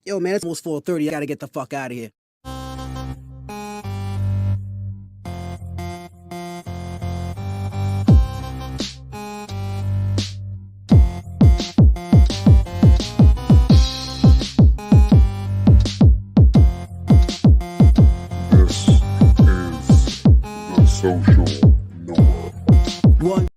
Yo, man, it's almost 4:30. I gotta get the fuck out of here. This is the social norm. One.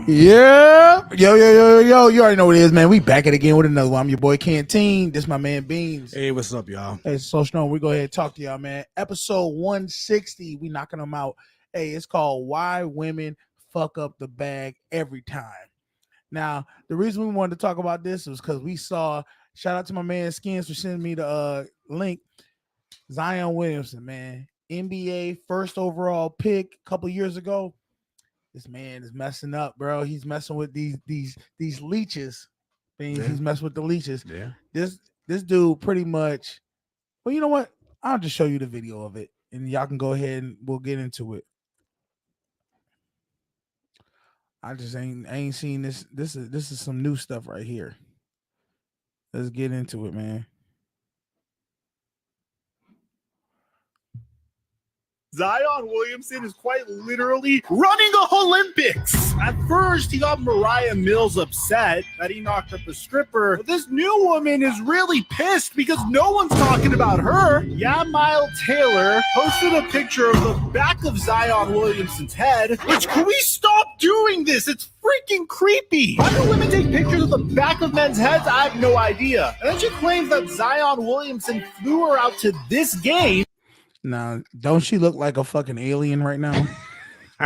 Yeah, yo. You already know what it is, man. We back at it again with another one. I'm your boy Canteen. This my man Beans. Hey, what's up, y'all? Hey, Social Norm, we go ahead and talk to y'all, man. Episode 160, we knocking them out. Hey, it's called Why Women Fuck Up the Bag Every Time. Now, the reason we wanted to talk about this was because we saw, shout out to my man Skins for sending me the link, Zion Williamson, man. NBA first overall pick a couple years ago. This man is messing up, bro. He's messing with these leeches. He's messing with the leeches. Yeah. This dude pretty much. Well, you know what? I'll just show you the video of it, and y'all can go ahead and we'll get into it. I ain't seen this. This is some new stuff right here. Let's get into it, man. Zion Williamson is quite literally running the Olympics. At first, he got Mariah Mills upset that he knocked up a stripper. But this new woman is really pissed because no one's talking about her. Yamile Taylor posted a picture of the back of Zion Williamson's head. Which, can we stop doing this? It's freaking creepy. Why do women take pictures of the back of men's heads? I have no idea. And then she claims that Zion Williamson flew her out to this game. Now, don't she look like a fucking alien right now?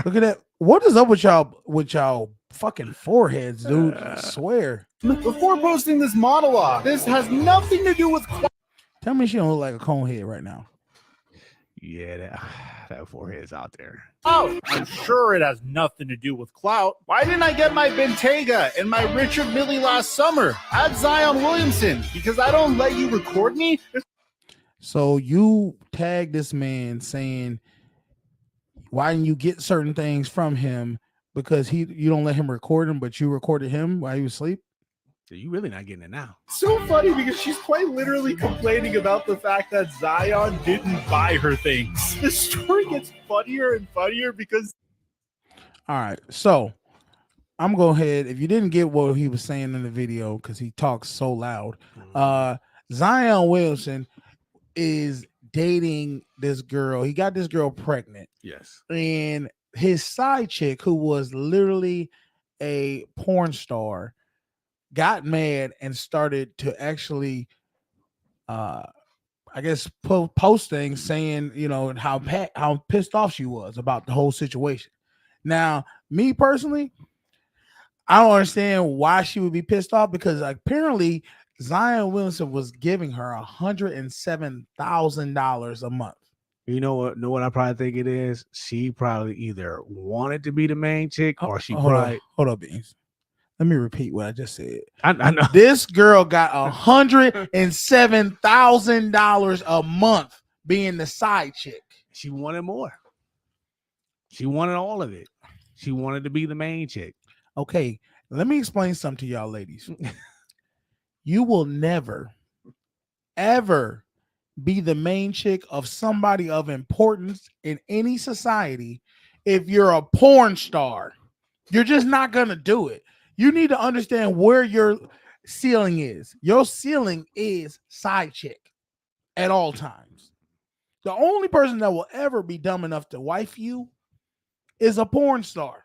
Look at that. What is up with y'all fucking foreheads, dude? I swear. Before posting this monologue, this has nothing to do with. Tell me she don't look like a conehead right now. Yeah, that forehead's out there. Oh, I'm sure it has nothing to do with clout. Why didn't I get my Bentayga and my Richard Mille last summer? Add Zion Williamson because I don't let you record me. So you tag this man saying, why didn't you get certain things from him? Because you don't let him record him, but you recorded him while he was asleep? So you really not getting it now. So funny because she's quite literally complaining about the fact that Zion didn't buy her things. The story gets funnier and funnier because. All right, so I'm going to go ahead. If you didn't get what he was saying in the video, because he talks so loud, Zion Williamson is dating this girl. He got this girl pregnant. Yes. And his side chick, who was literally a porn star, got mad and started to actually I guess post things saying, you know, how pissed off she was about the whole situation. Now, me personally, I don't understand why she would be pissed off, because apparently Zion Williamson was giving her $107,000 a month. You know what I probably think it is? She probably either wanted to be the main chick or she hold up, Beans. Let me repeat what I just said. I know. This girl got $107,000 a month being the side chick. She wanted more. She wanted all of it. She wanted to be the main chick. Okay, let me explain something to y'all ladies. You will never, ever be the main chick of somebody of importance in any society if you're a porn star. You're just not going to do it. You need to understand where your ceiling is. Your ceiling is side chick at all times. The only person that will ever be dumb enough to wife you is a porn star.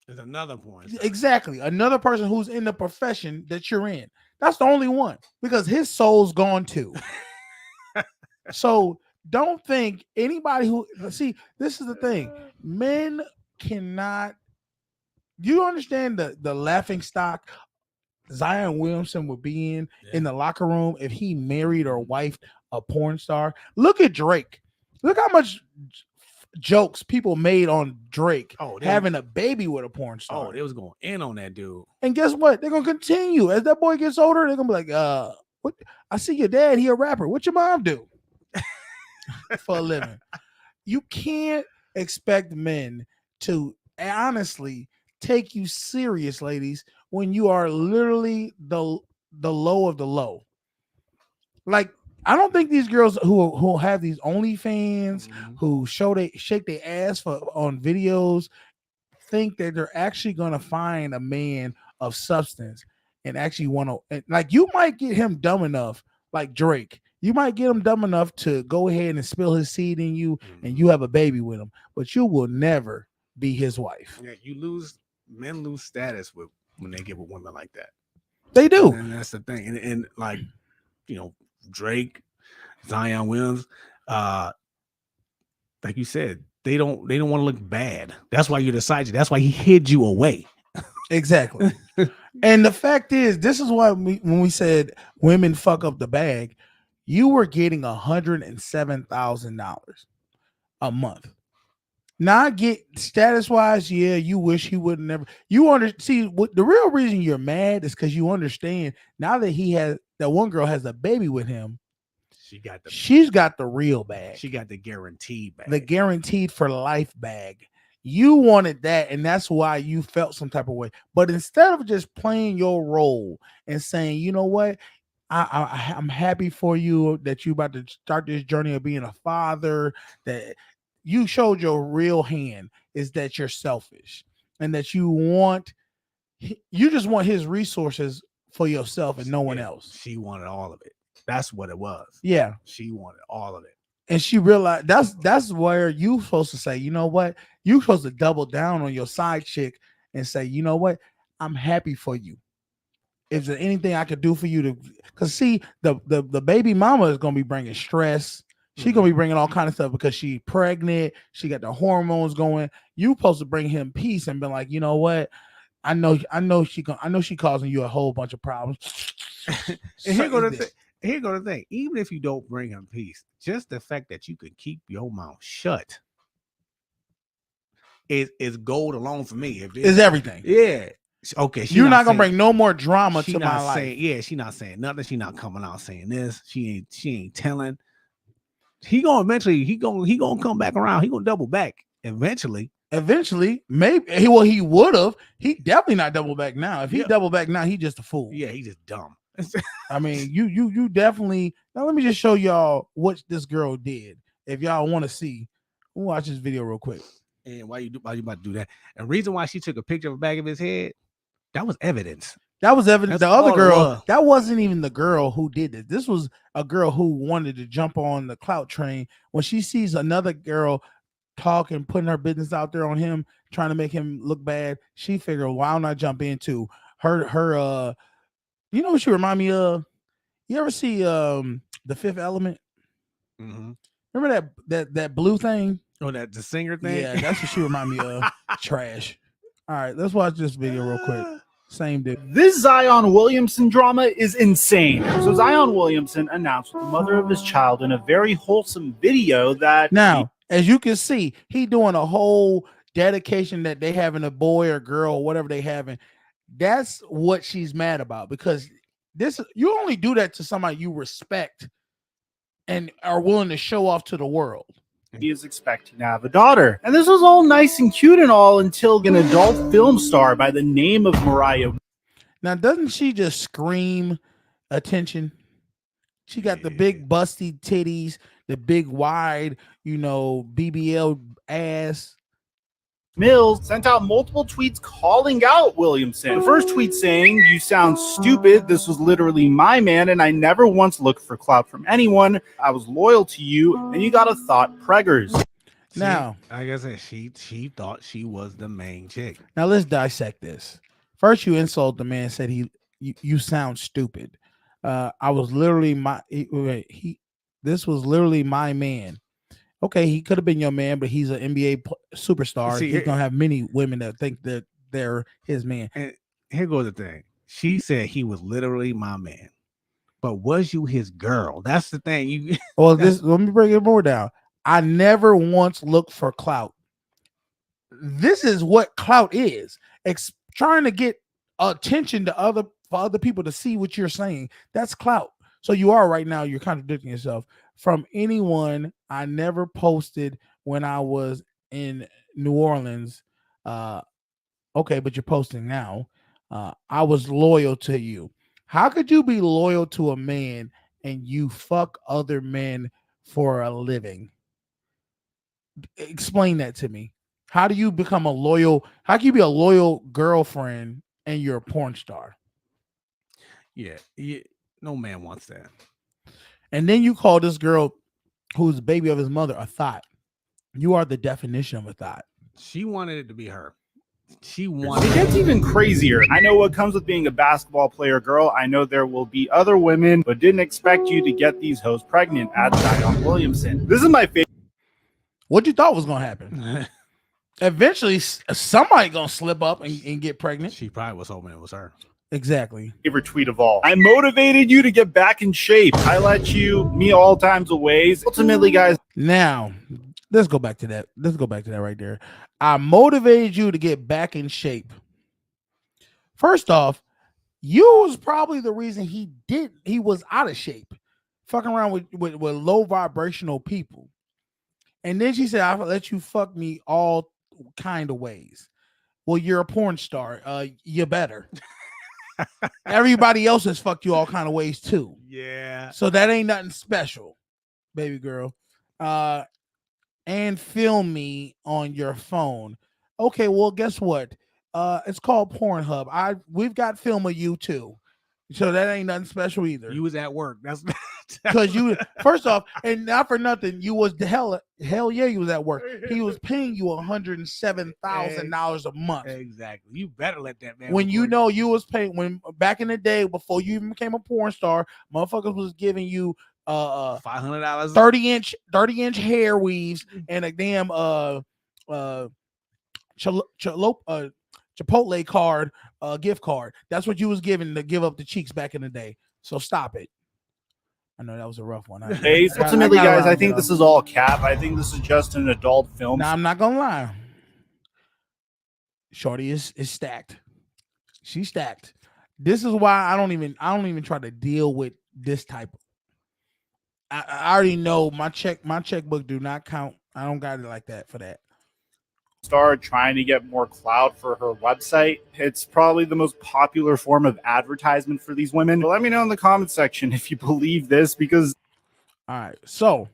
There's another porn star. Exactly. Another person who's in the profession that you're in. That's the only one, because his soul's gone too. So don't think anybody who, see, this is the thing. Men cannot, you understand the laughing stock Zion Williamson would be in the locker room if he married or wifed a porn star? Look at Drake. Look how much jokes people made on Drake having a baby with a porn star. Oh, they was going in on that dude. And guess what? They're gonna continue. As that boy gets older, they're gonna be like, what? I see your dad, he a rapper. What your mom do for a living? You can't expect men to honestly take you serious, ladies, when you are literally the low of the low. Like, I don't think these girls who have these OnlyFans, Mhm. who shake their ass on videos, think that they're actually gonna find a man of substance and actually want to, like, you might get him dumb enough, like Drake. You might get him dumb enough to go ahead and spill his seed in you, and you have a baby with him, but you will never be his wife. Yeah, men lose status when they get with women like that. They do. And that's the thing. And like, Drake, Zion Williams, like you said, they don't want to look bad. That's why you decided. That's why he hid you away. Exactly. And the fact is, this is why when we said women fuck up the bag, you were getting $107,000 a month. Now I get status wise, yeah, you wish he would never. See what the real reason you're mad is because you understand now that that one girl has a baby with him. She's got the real bag. She got the guaranteed bag. The guaranteed for life bag. You wanted that, and that's why you felt some type of way. But instead of just playing your role and saying, you know what, I'm happy for you that you about to start this journey of being a father, that you showed your real hand is that you're selfish and that you just want his resources for yourself and no one else. She wanted all of it. That's what it was. Yeah. She wanted all of it. And she realized that's where you supposed to say, you know what? You supposed to double down on your side chick and say, you know what? I'm happy for you. Is there anything I could do for you because see, the baby mama is gonna be bringing stress. She's gonna be bringing all kind of stuff because she's pregnant. She got the hormones going. You supposed to bring him peace and be like, you know what? I know she causing you a whole bunch of problems. And here go the thing. Even if you don't bring him peace, just the fact that you can keep your mouth shut is gold alone for me. Is everything. Yeah. Okay. You're not gonna bring no more drama to my life. Yeah, she's not saying nothing. She's not coming out saying this. She ain't telling. He gonna eventually he gonna come back around. He gonna double back eventually. Maybe he would have. He definitely not double back now. If he double back now, he just a fool. Yeah, he just dumb. I mean, you definitely. Now let me just show y'all what this girl did. If y'all want to see, we'll watch this video real quick. And why you about to do that? And the reason why she took a picture of the back of his head, that was evidence. That was evidence. That's the other girl, was. That wasn't even the girl who did it. This was a girl who wanted to jump on the clout train. When she sees another girl talking, putting her business out there on him, trying to make him look bad, she figured, why don't I jump into her you know what she remind me of? You ever see The Fifth Element? Mm-hmm. Remember that blue thing? Oh, the singer thing? Yeah, that's what she remind me of. Trash. All right, let's watch this video real quick. Same dude. This Zion Williamson drama is insane. So Zion Williamson announced with the mother of his child in a very wholesome video that now, as you can see, he doing a whole dedication that they having a boy or girl or whatever they having. That's what she's mad about, because you only do that to somebody you respect and are willing to show off to the world. he is expecting to have a daughter. And this was all nice and cute and all until an adult film star by the name of Mariah. Now, doesn't she just scream attention? She got the big busty titties, the big wide, BBL ass. Mills sent out multiple tweets calling out Williamson. The first tweet saying, "You sound stupid. This was literally my man, and I never once looked for clout from anyone. I was loyal to you, and you got a thought preggers." Now, like I said, she thought she was the main chick. Now let's dissect this. First, you insult the man, said you sound stupid. I was literally this was literally my man. Okay, he could have been your man, but he's an NBA superstar. He's gonna have many women that think that they're his man. And here goes the thing. She said he was literally my man, but was you his girl? That's the thing. Well, let me break it more down. I never once looked for clout. This is what clout is. Trying to get attention to other people to see what you're saying. That's clout. So you are right now, you're contradicting yourself. From anyone, I never posted when I was in New Orleans. Okay, but you're posting now. I was loyal to you. How could you be loyal to a man and you fuck other men for a living. Explain that to me. How do you become a loyal? How can you be a loyal girlfriend and you're a porn star? Yeah, no man wants that. And then you call this girl, who's the baby of his mother, a thought. You are the definition of a thought. She wanted it to be her. She It wanted. gets even crazier. I know what comes with being a basketball player girl. I know there will be other women, but didn't expect you to get these hoes pregnant at Zion Williamson. This is my What you thought was gonna happen? Eventually, somebody gonna slip up and get pregnant. She probably was hoping it was her. Exactly. favorite tweet of all. I motivated you to get back in shape. I let you me all times of ways. Ultimately, guys. Now, let's go back to that. Let's go back to that right there. I motivated you to get back in shape. First off, you was probably the reason he was out of shape, fucking around with low vibrational people. And then she said, I'll let you fuck me all kind of ways. Well, you're a porn star. You better. Everybody else has fucked you all kind of ways too. Yeah. So that ain't nothing special, baby girl. And film me on your phone. Okay, well, guess what? It's called Pornhub. We've got film of you too. So that ain't nothing special either. You was at work. That's because you first off, and not for nothing, you was the hell yeah, you was at work. He was paying you $107,000 a month. Exactly. You better let that man. When you know you was paying when back in the day before you even became a porn star, motherfuckers was giving you $500 30-inch hair weaves and a damn Chipotle card, gift card. That's what you was given to give up the cheeks back in the day. So stop it. I know that was a rough one. Ultimately, guys, I think this is all cap. I think this is just an adult film. Now I'm not gonna lie. Shorty is stacked. She's stacked. This is why I don't even try to deal with this type of. I already know my checkbook do not count. I don't got it like that for that. Start trying to get more clout for her website. It's probably the most popular form of advertisement for these women. But let me know in the comment section if you believe this, because all right, so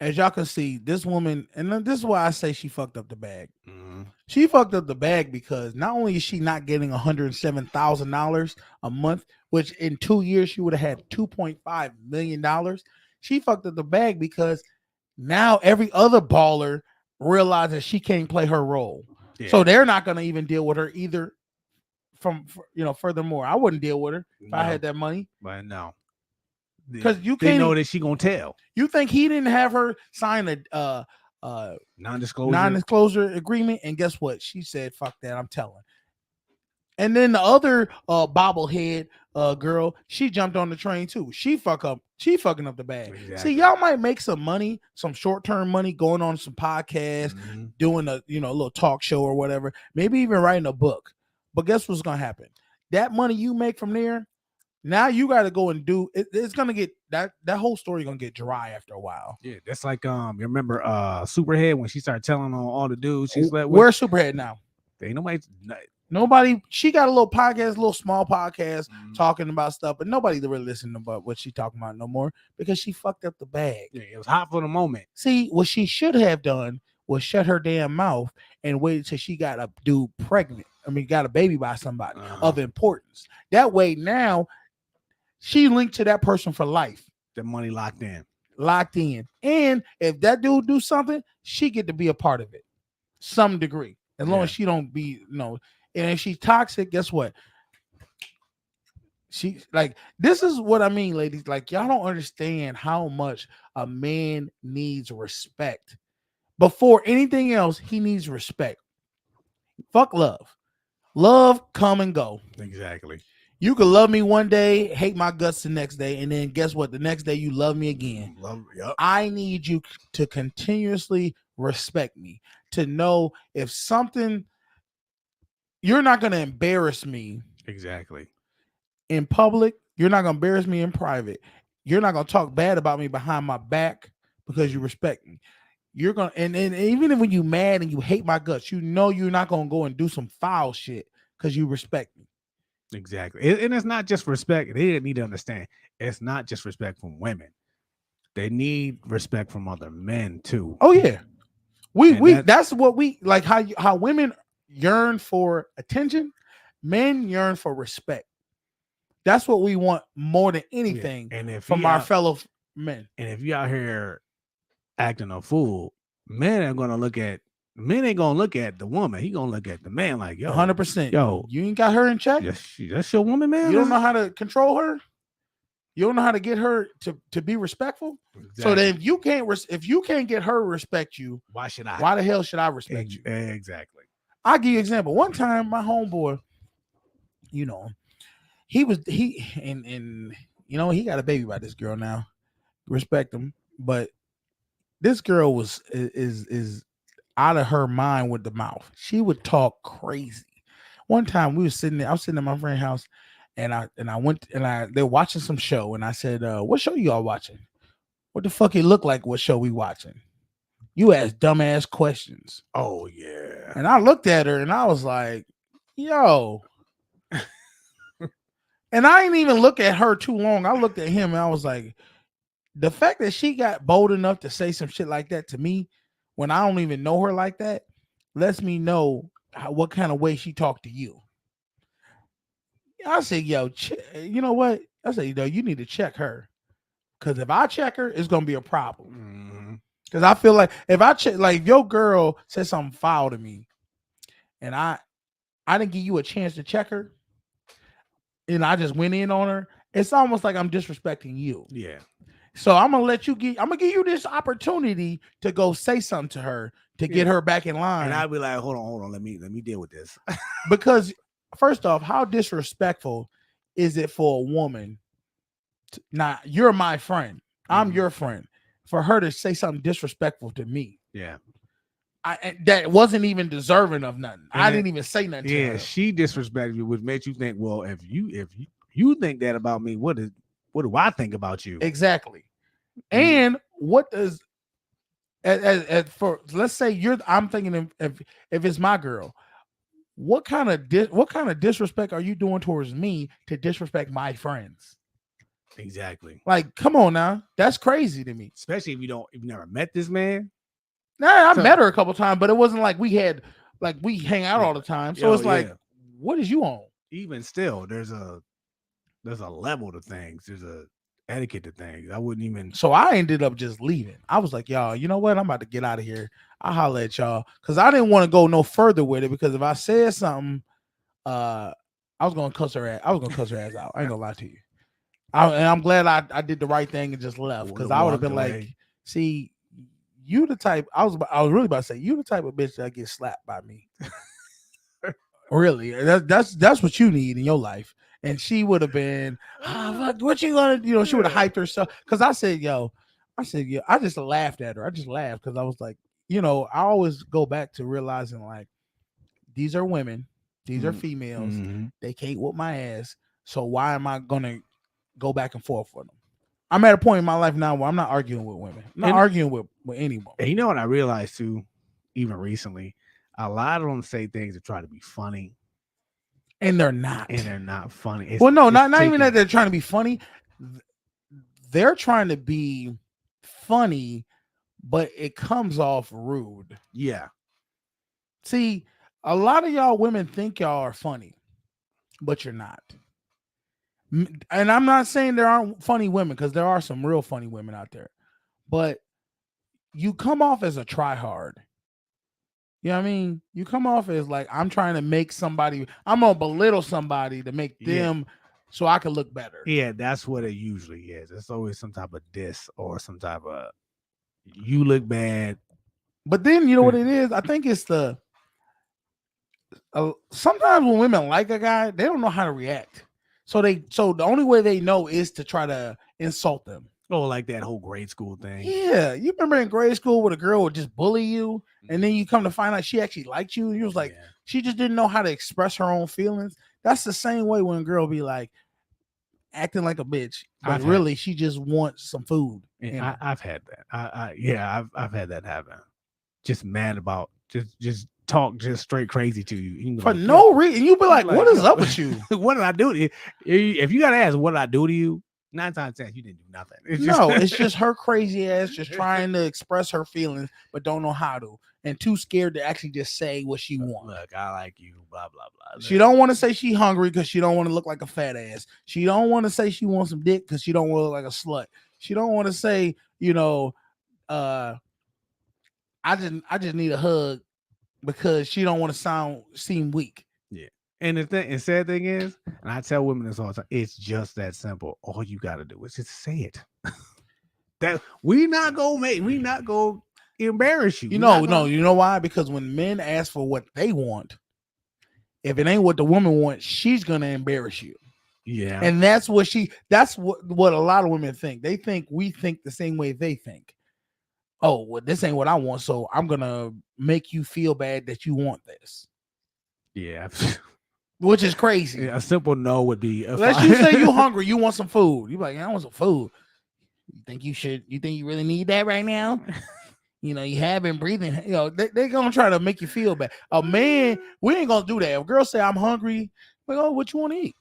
as y'all can see, this woman, and this is why I say she fucked up the bag. Mm-hmm. She fucked up the bag because not only is she not getting $107,000 a month, which in 2 years she would have had $2.5 million. She fucked up the bag because now every other baller realizes she can't play her role. Yeah. So they're not going to even deal with her either. Furthermore, I wouldn't deal with her if I had that money. But no. Because you can't know that she gonna tell. You think he didn't have her sign a non-disclosure agreement? And guess what? She said, "Fuck that, I'm telling." And then the other bobblehead girl, she jumped on the train too. She fucking up the bag. Exactly. See, y'all might make some money, some short-term money, going on some podcast, doing a little talk show or whatever. Maybe even writing a book. But guess what's gonna happen? That money you make from there. Now you got to go and do it. It's gonna get that whole story gonna get dry after a while. Yeah, that's like you remember Superhead when she started telling on all the dudes she slept with. Where's Superhead now? Ain't nobody. She got a little podcast, a little small podcast talking about stuff, but nobody really listening about what she talking about no more because she fucked up the bag. Yeah, it was hot for the moment. See, what she should have done was shut her damn mouth and waited till she got a dude pregnant. Got a baby by somebody of importance. That way now. She linked to that person for life. The money locked in. And if that dude do something, she get to be a part of it. Some degree. As long as she don't be, and if she's toxic, guess what? She this is what I mean, ladies. Like, y'all don't understand how much a man needs respect. Before anything else, he needs respect. Fuck love. Love come and go. Exactly. You could love me one day, hate my guts the next day, and then guess what? The next day you love me again. Yep. I need you to continuously respect me, to know if something, you're not going to embarrass me. Exactly. In public, you're not going to embarrass me in private. You're not going to talk bad about me behind my back because you respect me. You're going to, and even when you mad and you hate my guts, you're not going to go and do some foul shit because you respect me. Exactly. And it's not just respect. They need to understand. It's not just respect from women. They need respect from other men too. Oh yeah, And that's what we like. How women yearn for attention, men yearn for respect. That's what we want more than anything And if from you our out- fellow men. And if you out here acting a fool, men ain't gonna look at the woman. He gonna look at the man like, yo, 100%. yo, You ain't got her in check. that's your woman, man. You don't know how to control her. You don't know how to get her to be respectful. Exactly. So then if you can't get her to respect you, why should I? why the hell should I respect you? Exactly. I'll give you an example. One time, my homeboy, he got a baby by this girl now. Respect him, but this girl is out of her mind with the mouth. She would talk crazy. One time I was sitting at my friend's house, and they're watching some show, and I said, "What show y'all watching? What the fuck it look like? What show we watching? You ask dumbass questions." Oh yeah. And I looked at her and I was like, "Yo." And I didn't even look at her too long. I looked at him and I was like, the fact that she got bold enough to say some shit like that to me when I don't even know her like that lets me know what kind of way she talked to you. I said, yo, you know what? I said, you need to check her. Because if I check her, it's going to be a problem. Because I feel like if I check, like if your girl said something foul to me and I didn't give you a chance to check her and I just went in on her, it's almost like I'm disrespecting you. Yeah. So I'm gonna give you this opportunity to go say something to her to get her back in line. And I'd be like, hold on, let me deal with this. Because first off, how disrespectful is it for a woman? You're my friend. I'm your friend. For her to say something disrespectful to me. Yeah. That wasn't even deserving of nothing. And I didn't even say nothing to her. Yeah, she disrespected you, which makes you think, well, if you think that about me, what do I think about you? Exactly. And what does for let's say I'm thinking if it's my girl, what kind of disrespect are you doing towards me to disrespect my friends? Exactly. Like, come on now, that's crazy to me. Especially if you've never met this man. Nah, I met her a couple times, but it wasn't like we hang out all the time. So it's like, what is you on? Even still, there's a level to things. There's a etiquette to things. I wouldn't even. So I ended up just leaving. I was like, y'all, you know what? I'm about to get out of here. I'll holler at y'all because I didn't want to go no further with it because if I said something, I was gonna cuss her ass. I was gonna cuss her ass out. I ain't gonna lie to you. And I'm glad I did the right thing and just left because I would have been like, see, you the type. I was really about to say you the type of bitch that gets slapped by me. Really, that's what you need in your life. And she would have been, what you gonna, she would have hyped herself. Because I said, I just laughed at her. I just laughed because I was like, I always go back to realizing like, these are women, these are females. They can't whoop my ass. So why am I gonna go back and forth with them? I'm at a point in my life now where I'm not arguing with women. I'm not arguing with anyone. And you know what I realized too, even recently, a lot of them say things to try to be funny. And they're not. And they're not funny. Not even that they're trying to be funny. They're trying to be funny, but it comes off rude. Yeah. See, a lot of y'all women think y'all are funny, but you're not. And I'm not saying there aren't funny women because there are some real funny women out there, but you come off as a tryhard. You know what I mean? You come off as like, I'm trying to make somebody, I'm going to belittle somebody to make them so I can look better. Yeah, that's what it usually is. It's always some type of diss or some type of, you look bad. But then, you know what it is? I think it's sometimes when women like a guy, they don't know how to react. So the only way they know is to try to insult them. Oh, like that whole grade school thing. Yeah. You remember in grade school where a girl would just bully you and then you come to find out she actually liked you. And you was like, she just didn't know how to express her own feelings. That's the same way when a girl be like acting like a bitch, but really she just wants some food. I've had that. I've had that happen. Just mad about just talk just straight crazy to you. You can be For like, no reason. You be like, like, what is yo. up with you? what did I do to you? If you gotta ask, what did I do to you? 9 times 10, you didn't do nothing. It's just, No, it's just her crazy ass just trying to express her feelings, but don't know how to, and too scared to actually just say what she wants. look, I like you, blah blah blah. She don't want to say she hungry because she don't want to look like a fat ass. She don't want to say she wants some dick because she don't want to look like a slut. She don't want to say, I just need a hug because she don't want to seem weak. And the sad thing is, and I tell women this all the time, it's just that simple. All you gotta do is just say it. That we not gonna embarrass you. You know why? Because when men ask for what they want, if it ain't what the woman wants, she's gonna embarrass you. Yeah. And that's what a lot of women think. They think we think the same way they think. Oh, well, this ain't what I want, so I'm gonna make you feel bad that you want this. Yeah. Which is crazy. A simple no would be. Let's you say you hungry, you want some food. You're like, I want some food. You think you really need that right now? You have been breathing. They're gonna try to make you feel bad. A man, we ain't gonna do that. If a girl say I'm hungry, like, oh, what you want to eat?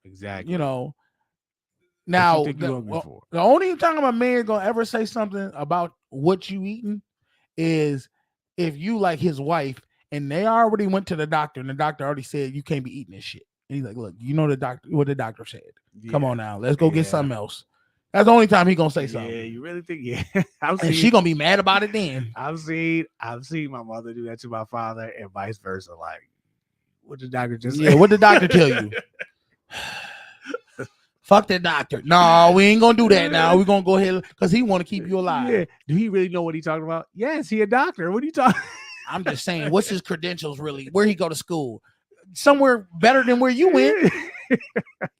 Exactly. Now the only time a man gonna ever say something about what you eating is if you like his wife and they already went to the doctor and the doctor already said you can't be eating this shit. And he's like, look, what the doctor said. Yeah. Come on now, let's go get something else. That's the only time he gonna say something. Yeah, you really think? Yeah, and she gonna be mad about it then. I've seen my mother do that to my father and vice versa. Like, what the doctor just say? Yeah, what the doctor tell you? Fuck that doctor. No, we ain't gonna do that now. We're gonna go ahead because he want to keep you alive. Yeah. Do he really know what he's talking about? Yes, he a doctor. What are you talking? I'm just saying, what's his credentials really? Where he go to school? Somewhere better than where you went.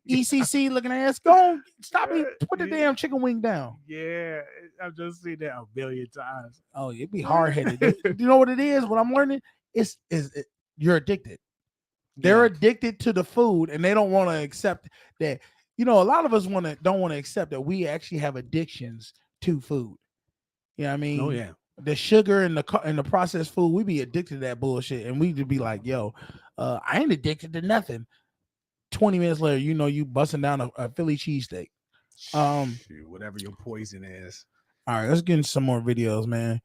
ECC looking ass. Go stop me. Put the damn chicken wing down. Yeah, I've just seen that a billion times. Oh, it'd be hard headed. You know what it is? What I'm learning is you're addicted. They're addicted to the food, and they don't want to accept that. A lot of us don't want to accept that we actually have addictions to food. You know what I mean? Oh yeah. The sugar and the processed food, we be addicted to that bullshit, and we just be like, "Yo, I ain't addicted to nothing." 20 minutes later, you busting down a Philly cheesesteak. Whatever your poison is. All right, let's get into some more videos, man.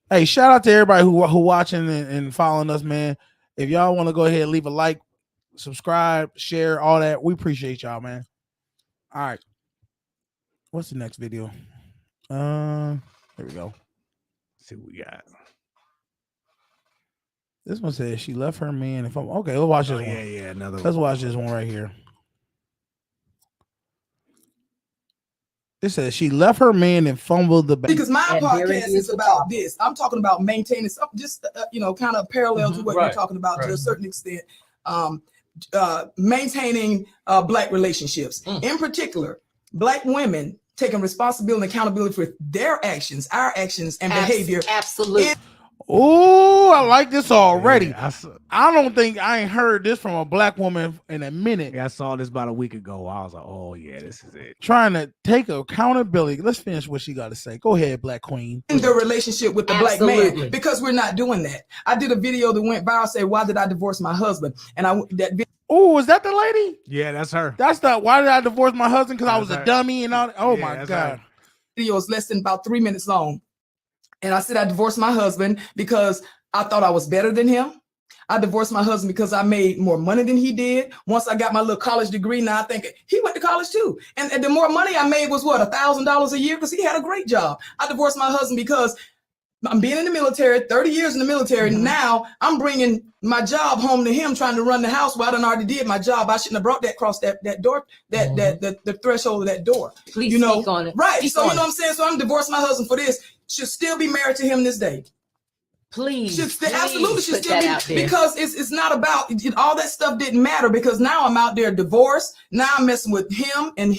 Hey, shout out to everybody who watching and following us, man. If y'all want to go ahead and leave a like, subscribe, share, all that, we appreciate y'all, man. All right, what's the next video? Here we go. Let's see what we got. This one says she left her man. Okay, let's watch this one. Yeah, another. Let's watch this one right here. It says she left her man and fumbled the bag. Because my podcast is about this. I'm talking about maintaining something, just kind of parallel to what you're talking about to a certain extent. Maintaining Black relationships, in particular, Black women taking responsibility and accountability for their actions, our actions and behavior. Absolutely. Oh, I like this already. Yeah, I ain't heard this from a Black woman in a minute. I saw this about a week ago. I was like, oh yeah, this is it. Trying to take accountability. Let's finish what she got to say. Go ahead, Black Queen. In the relationship with the Black man, because we're not doing that. I did a video that went viral, say, why did I divorce my husband? And oh, is that the lady? Yeah, that's her. That's the why did I divorce my husband? Because I was a dummy and all. Oh my God. Video is less than about 3 minutes long. And I said I divorced my husband because I thought I was better than him. I divorced my husband because I made more money than he did. Once I got my little college degree, now I think he went to college too. And the more money I made was what, $1,000 a year, because he had a great job. I divorced my husband because I'm being in the military, 30 years in the military. Now I'm bringing my job home to him, trying to run the house. Well, I done already did my job. I shouldn't have brought that across that door, the threshold of that door. Please speak on it. Right. Speak so on you know what I'm saying? So I'm divorcing my husband for this. Should still be married to him this day. Please, absolutely should still be, because it's not about all that stuff didn't matter, because now I'm out there divorced. Now I'm messing with him and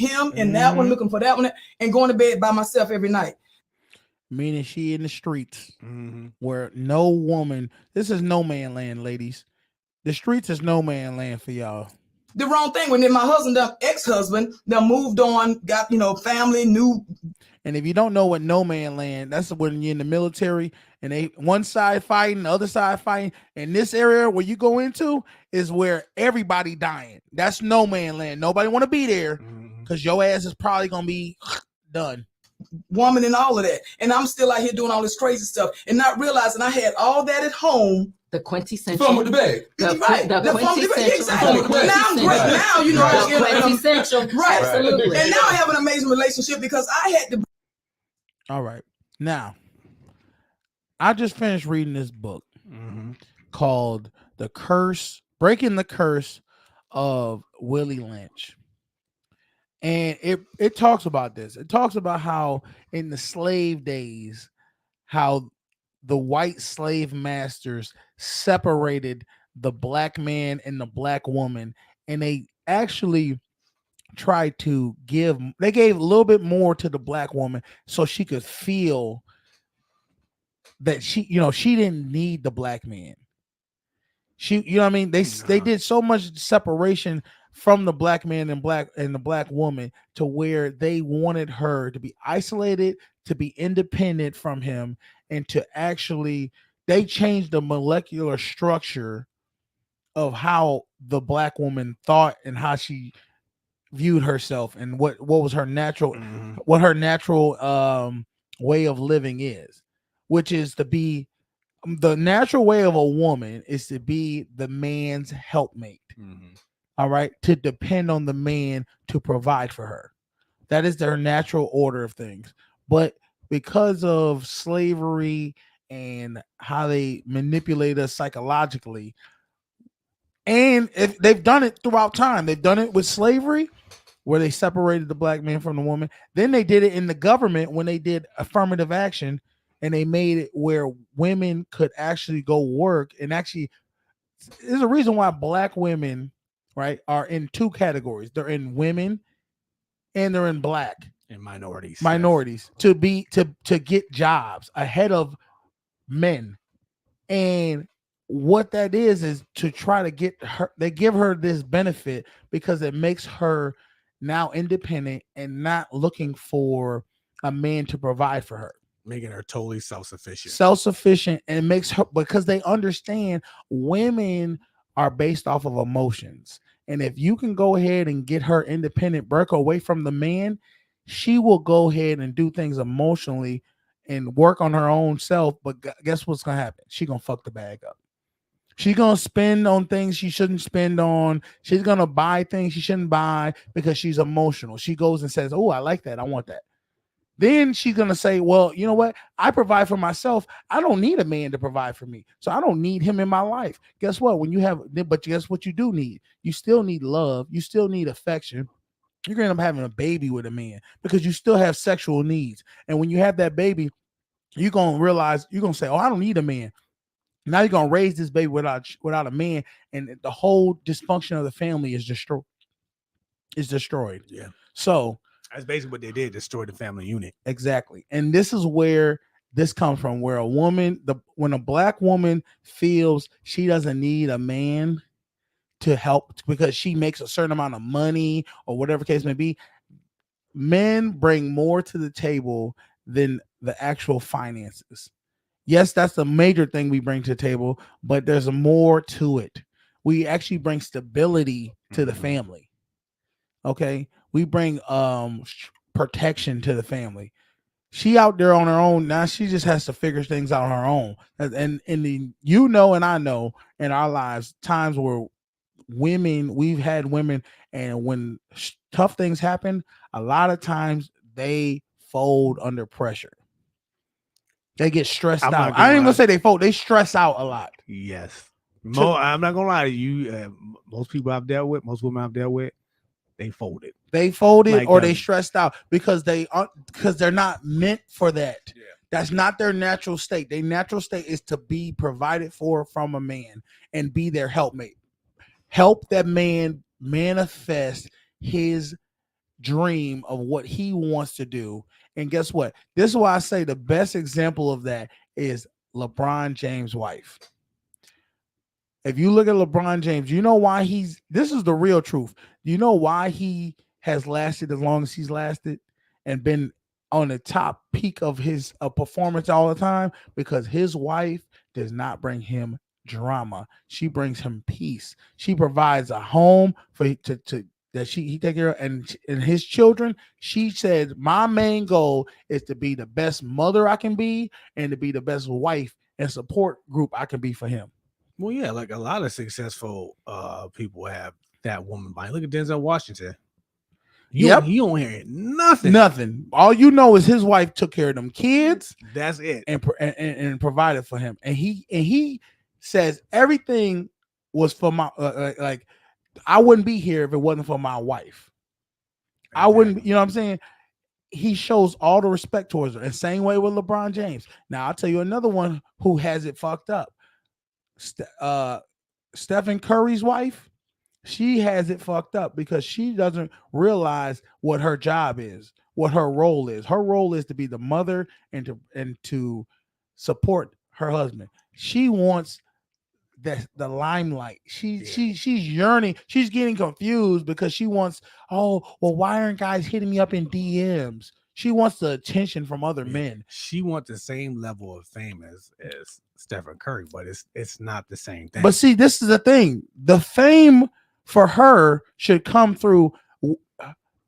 that one, looking for that one, and going to bed by myself every night. Meaning she in the streets where no woman, this is no man land, ladies. The streets is no man land for y'all. The wrong thing. When then my husband, ex-husband, moved on, got, family, new. And if you don't know what no man land, that's when you're in the military and they one side fighting, the other side fighting. And this area where you go into is where everybody dying. That's no man land. Nobody want to be there because your ass is probably gonna be done. Woman and all of that. And I'm still out here doing all this crazy stuff and not realizing I had all that at home. The quintessential. From the bag. Right. The quintessential. Exactly. Now I'm great. Now, you know, the quintessential. Right. Absolutely. And now I have an amazing relationship because I had to. All right. Now, I just finished reading this book called The Curse, Breaking the Curse of Willie Lynch. And it talks about this. It talks about how in the slave days, how the white slave masters separated the black man and the black woman, and they actually tried to gave a little bit more to the black woman so she could feel that she didn't need the black man. She, you know what I mean? They did so much separation from the black man and the black woman to where they wanted her to be isolated, to be independent from him, and to actually they changed the molecular structure of how the black woman thought and how she viewed herself and what was her natural what her natural way of living is, which is to be the natural way of a woman is to be the man's helpmate. All right, to depend on the man to provide for her. That is their natural order of things. But because of slavery and how they manipulate us psychologically, and if they've done it throughout time, they've done it with slavery, where they separated the black man from the woman. Then they did it in the government when they did affirmative action, and they made it where women could actually go work. And actually, there's a reason why black women, right, are in two categories. They're in women and they're in black and minorities. To be to get jobs ahead of men. And what that is to try to get her, they give her this benefit because it makes her now independent and not looking for a man to provide for her, making her totally self-sufficient, and makes her, because they understand women are based off of emotions. And if you can go ahead and get her independent, break away from the man, she will go ahead and do things emotionally and work on her own self. But guess what's gonna happen? She's gonna fuck the bag up. She's going to spend on things she shouldn't spend on. She's going to buy things she shouldn't buy because she's emotional. She goes and says, oh, I like that. I want that. Then she's going to say, well, you know what? I provide for myself. I don't need a man to provide for me. So I don't need him in my life. Guess what? But guess what you do need? You still need love. You still need affection. You're going to end up having a baby with a man because you still have sexual needs. And when you have that baby, you're going to realize, you're going to say, oh, I don't need a man. Now you're gonna raise this baby without a man, and the whole dysfunction of the family is destroyed. Yeah. So that's basically what they did: destroy the family unit. Exactly. And this is where this comes from: where when a black woman feels she doesn't need a man to help because she makes a certain amount of money or whatever case may be, men bring more to the table than the actual finances. Yes, that's the major thing we bring to the table, but there's more to it. We actually bring stability to the family. Okay, we bring protection to the family. She out there on her own now. She just has to figure things out on her own. And and I know in our lives times where we've had women, and when tough things happen, a lot of times they fold under pressure. They get stressed out. I ain't even gonna say they fold. They stress out a lot. Yes. I'm not gonna lie to you. Most people I've dealt with, most women I've dealt with, they folded. They folded or they stressed out because they're not meant for that. Yeah. That's not their natural state. Their natural state is to be provided for from a man and be their helpmate. Help that man manifest his dream of what he wants to do. And guess what? This is why I say the best example of that is LeBron James' wife. If you look at LeBron James, you know why this is the real truth. You know why he has lasted as long as he's lasted and been on the top peak of his performance all the time because his wife does not bring him drama. She brings him peace. She provides a home for to that he take care of, and his children. She said, "My main goal is to be the best mother I can be, and to be the best wife and support group I can be for him." Well, yeah, like a lot of successful people have that woman by. Look at Denzel Washington. Yep. You don't hear nothing. Nothing. All you know is his wife took care of them kids That's it. and provided for him. And he says everything was for my like I wouldn't be here if it wasn't for my wife. I wouldn't, you know what I'm saying? He shows all the respect towards her. And same way with LeBron James. Now I'll tell you another one who has it fucked up. Stephen Curry's wife. She has it fucked up because she doesn't realize what her job is, what her role is. Her role is to be the mother and to support her husband. She wants the limelight. She's yearning. She's getting confused because she wants, oh, well, why aren't guys hitting me up in DMs? She wants the attention from other men. She wants the same level of fame as Stephen Curry, but it's not the same thing. But see, this is the thing. The fame for her should come through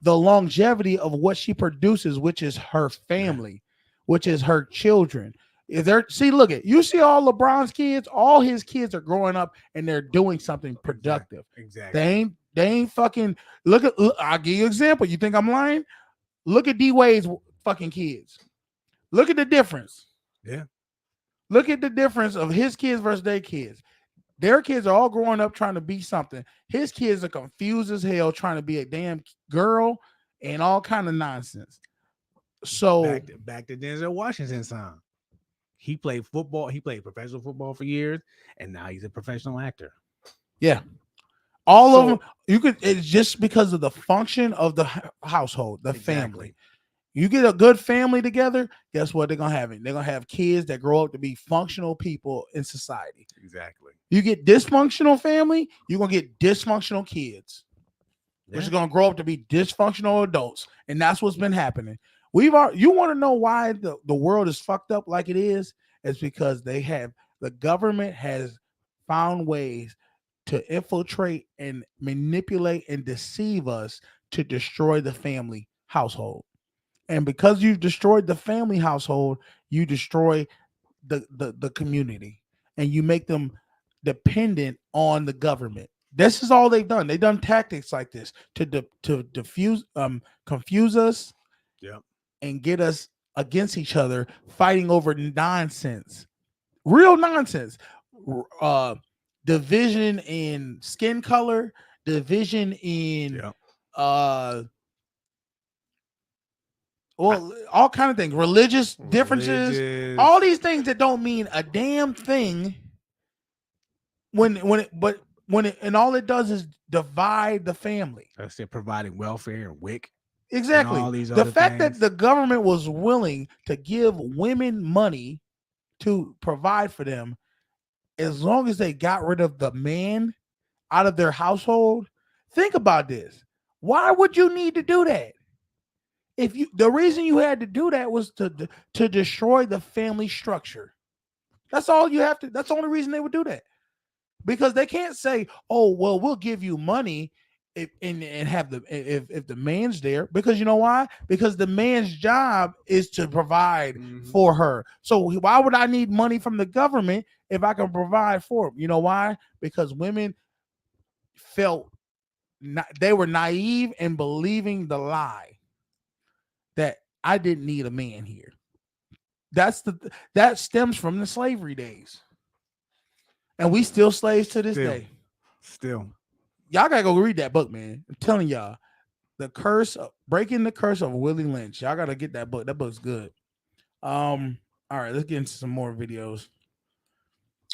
the longevity of what she produces, which is her family, which is her children. If they're look at you see all LeBron's kids, all his kids are growing up and they're doing something productive. Exactly. They ain't fucking look. I'll give you an example. You think I'm lying? Look at D Wade's fucking kids. Look at the difference. Yeah. Look at the difference of his kids versus their kids. Their kids are all growing up trying to be something. His kids are confused as hell trying to be a damn girl and all kind of nonsense. So back to Denzel Washington's son. He played football. He played professional football for years, and now he's a professional actor. Yeah. All of them, it's just because of the function of the household, the family. You get a good family together, guess what they're gonna have? They're gonna have kids that grow up to be functional people in society. Exactly. You get dysfunctional family, you're gonna get dysfunctional kids, which are gonna grow up to be dysfunctional adults, and that's what's been happening. You want to know why the world is fucked up like it is? It's because the government has found ways to infiltrate and manipulate and deceive us to destroy the family household. And because you've destroyed the family household, you destroy the community and you make them dependent on the government. This is all they've done. They've done tactics like this to confuse us, and get us against each other, fighting over nonsense, real nonsense. Division in skin color, division in well, all kind of things, religious differences, all these things that don't mean a damn thing. And all it does is divide the family. They're providing welfare and WIC. Exactly. And all these the other fact things. that the government was willing to give women money to provide for them, as long as they got rid of the man out of their household. Think about this. Why would you need to do that? The reason you had to do that was to destroy the family structure. That's all you have to. That's the only reason they would do that. Because they can't say, "Oh, well, we'll give you money if the man's there." Because you know why? Because the man's job is to provide for her. So why would I need money from the government if I can provide for him? You know why? Because women they were naive in believing the lie that I didn't need a man here. That stems from the slavery days. And we still slaves to this day. Still. Y'all gotta go read that book, man. I'm telling y'all. Breaking the Curse of Willie Lynch. Y'all gotta get that book. That book's good. All right, let's get into some more videos.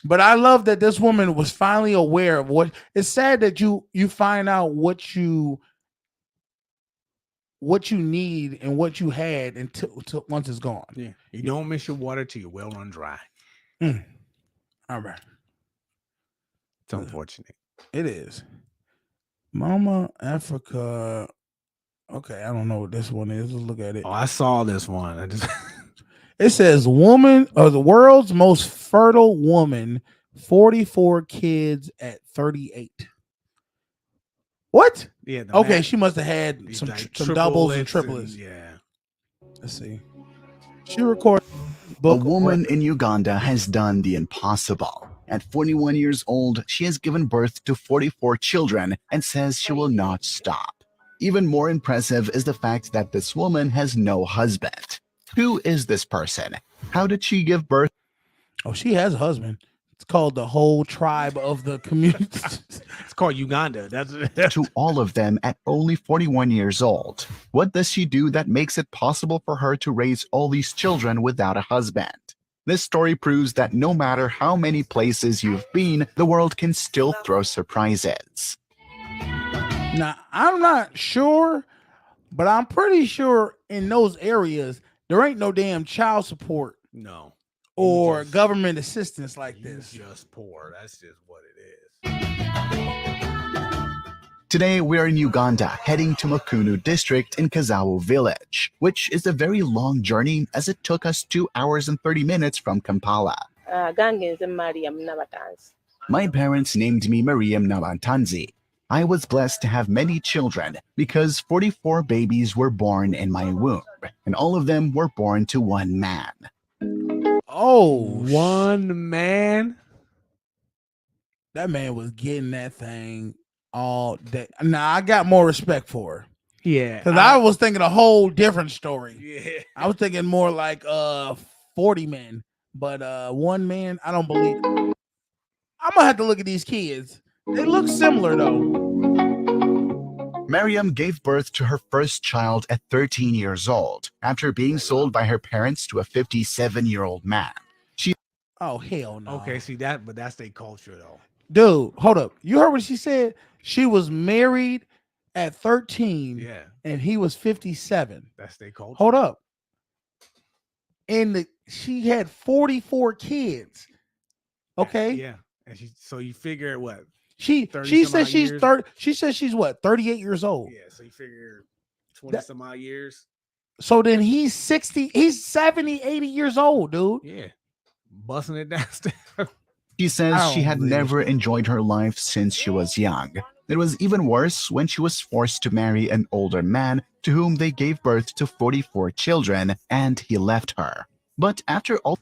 But I love that this woman was finally aware of what it's sad that you find out what you need and what you had until once it's gone. Yeah. You don't miss your water till your well run dry. All right. It's unfortunate. It is. Mama Africa Okay, I don't know what this one is. Let's look at it. Oh, I saw this one. I just It says woman or the world's most fertile woman, 44 kids at 38. What? yeah. The Okay, math- she must have had these some like some doubles and triplets triplets. yeah. Let's see. She recorded A book woman in Uganda has done the impossible. At 41 years old, she has given birth to 44 children and says she will not stop. Even more impressive is the fact that this woman has no husband. Who is this person? How did she give birth Oh, she has a husband. It's called the whole tribe of the community. It's called Uganda. That's to all of them at only 41 years old? What does she do that makes it possible for her to raise all these children without a husband? This story proves that no matter how many places you've been, the world can still throw surprises. Now, I'm not sure, but I'm pretty sure in those areas there ain't no damn child support no. or just- government assistance like You this. just poor. That's just what it is. Today, we're in Uganda, heading to Makunu district in Kazawu village, which is a very long journey as it took us 2 hours and 30 minutes from Kampala. gangenze Mariam Nabatanzi. My parents named me Mariam Nabantanzi. I was blessed to have many children because 44 babies were born in my womb, and all of them were born to one man. Oh, One man. that man was getting that thing all day. Now I got more respect for her Yeah. because I was thinking a whole different story. Yeah. I was thinking more like 40 men, but one man, I don't believe. I'm gonna have to look at these kids. They look similar though. Mariam gave birth to her first child at 13 years old after being sold by her parents to a 57-year-old man. Oh hell no. Okay, see that, but that's their culture though. Dude, hold up. You heard what she said? She was married at 13 Yeah, and he was 57. that's their culture. Hold up. And she had 44 kids. Okay. Yeah, and so you figure what? She 30 some said odd she's years. 30. She says she's what, 38 years old. Yeah, so you figure 20 That- some odd years. So then he's 60, he's 70, 80 years old, dude. Yeah, busting it down. She says I she don't had believe never enjoyed her life since she was young. It was even worse when she was forced to marry an older man to whom they gave birth to 44 children, and he left her. But after all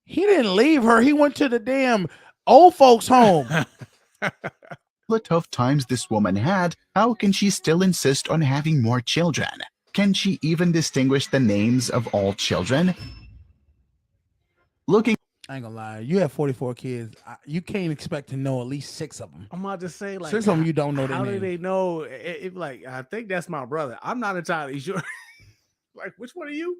He didn't leave her. He went to the damn old folks home. the tough times this woman had, how can she still insist on having more children? Can she even distinguish the names of all children? Looking I ain't gonna lie. You have 44 kids. You can't expect to know at least 6 of them. I'm about to say, like, 6 of them you don't know their how name. do they know? Like, I think that's my brother. I'm not entirely sure. Like, which one are you?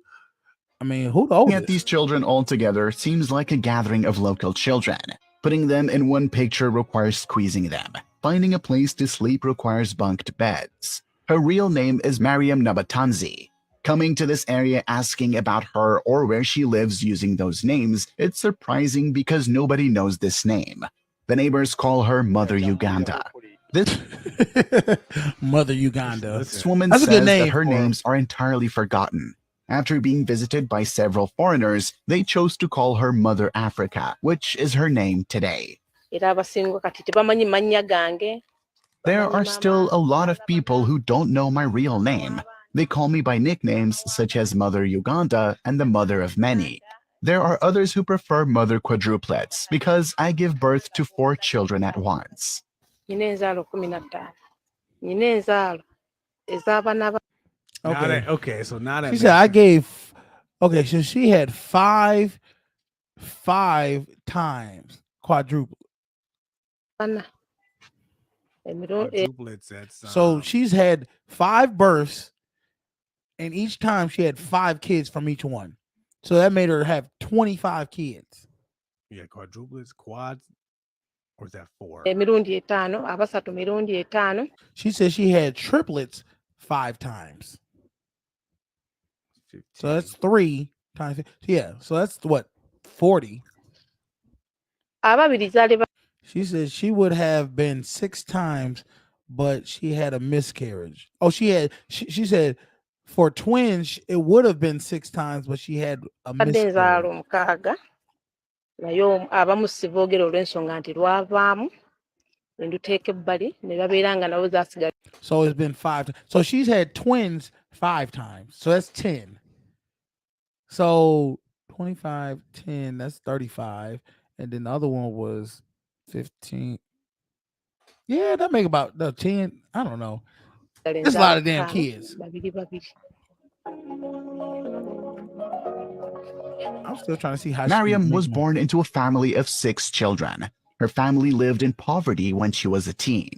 I mean, who the at oldest? these children all together seems like a gathering of local children. Putting them in one picture requires squeezing them. Finding a place to sleep requires bunked beds. Her real name is Mariam Nabatanzi. Coming to this area asking about her or where she lives using those names, it's surprising because nobody knows this name. The neighbors call her Mother Uganda. This Mother Uganda. This woman That's a good says that name her for her. names are entirely forgotten. After being visited by several foreigners, they chose to call her Mother Africa, which is her name today. Era abasinga kati tebamanyi mannya gange. There are still a lot of people who don't know my real name. They call me by nicknames such as Mother Uganda and the Mother of Many. There are others who prefer Mother Quadruplets because I give birth to 4 children at once. Nyina enzaalo 15. Nyina enzaalo ez'abaana ba. Okay, so now that She said I gave. Okay, so she had five times quadruple. Bana. quadruplets. That's So she's had 5 births, and each time she had 5 kids from each one. So that made her have 25 kids. yeah, quadruplets, quads, or is that 4? Emirundi 5, abasatu mirundi 5. She said she had triplets 5 times. 15. So that's 3 times. Yeah. So that's what, 40. Ababiri zaali ba. She said she would have been 6 times but she had a miscarriage. Oh, she said for twins it would have been 6 times, but she had a Badde miscarriage. nzaala omukaaga naye abamu siboogera olw'ensonga nti lwavaamu ne nduteeka ebbali ne babeera nga nabo zaasigadde. So it's been 5. So she's had twins 5 times. So that's 10. So 25, 10, that's 35. And then the other one was 15. Yeah, that make about the 10. I don't know. It's a lot of damn kids. Babiri. I'm still trying to see how Mariam was born into a family of 6 children. Her family lived in poverty when she was a teen.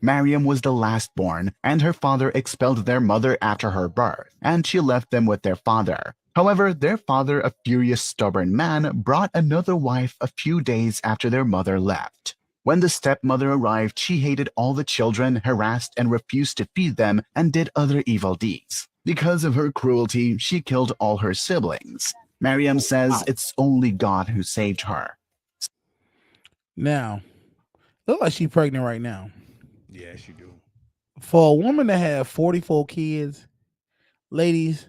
Mariam was the last born, and her father expelled their mother after her birth, and she left them with their father. However, their father, a furious, stubborn man, brought another wife a few days after their mother left. When the stepmother arrived, she hated all the children, harassed and refused to feed them, and did other evil deeds. Because of her cruelty, she killed all her siblings. Mariam says it's only God who saved her. Now, look like she's pregnant right now. Yeah, she do. For a woman to have 44 kids, ladies,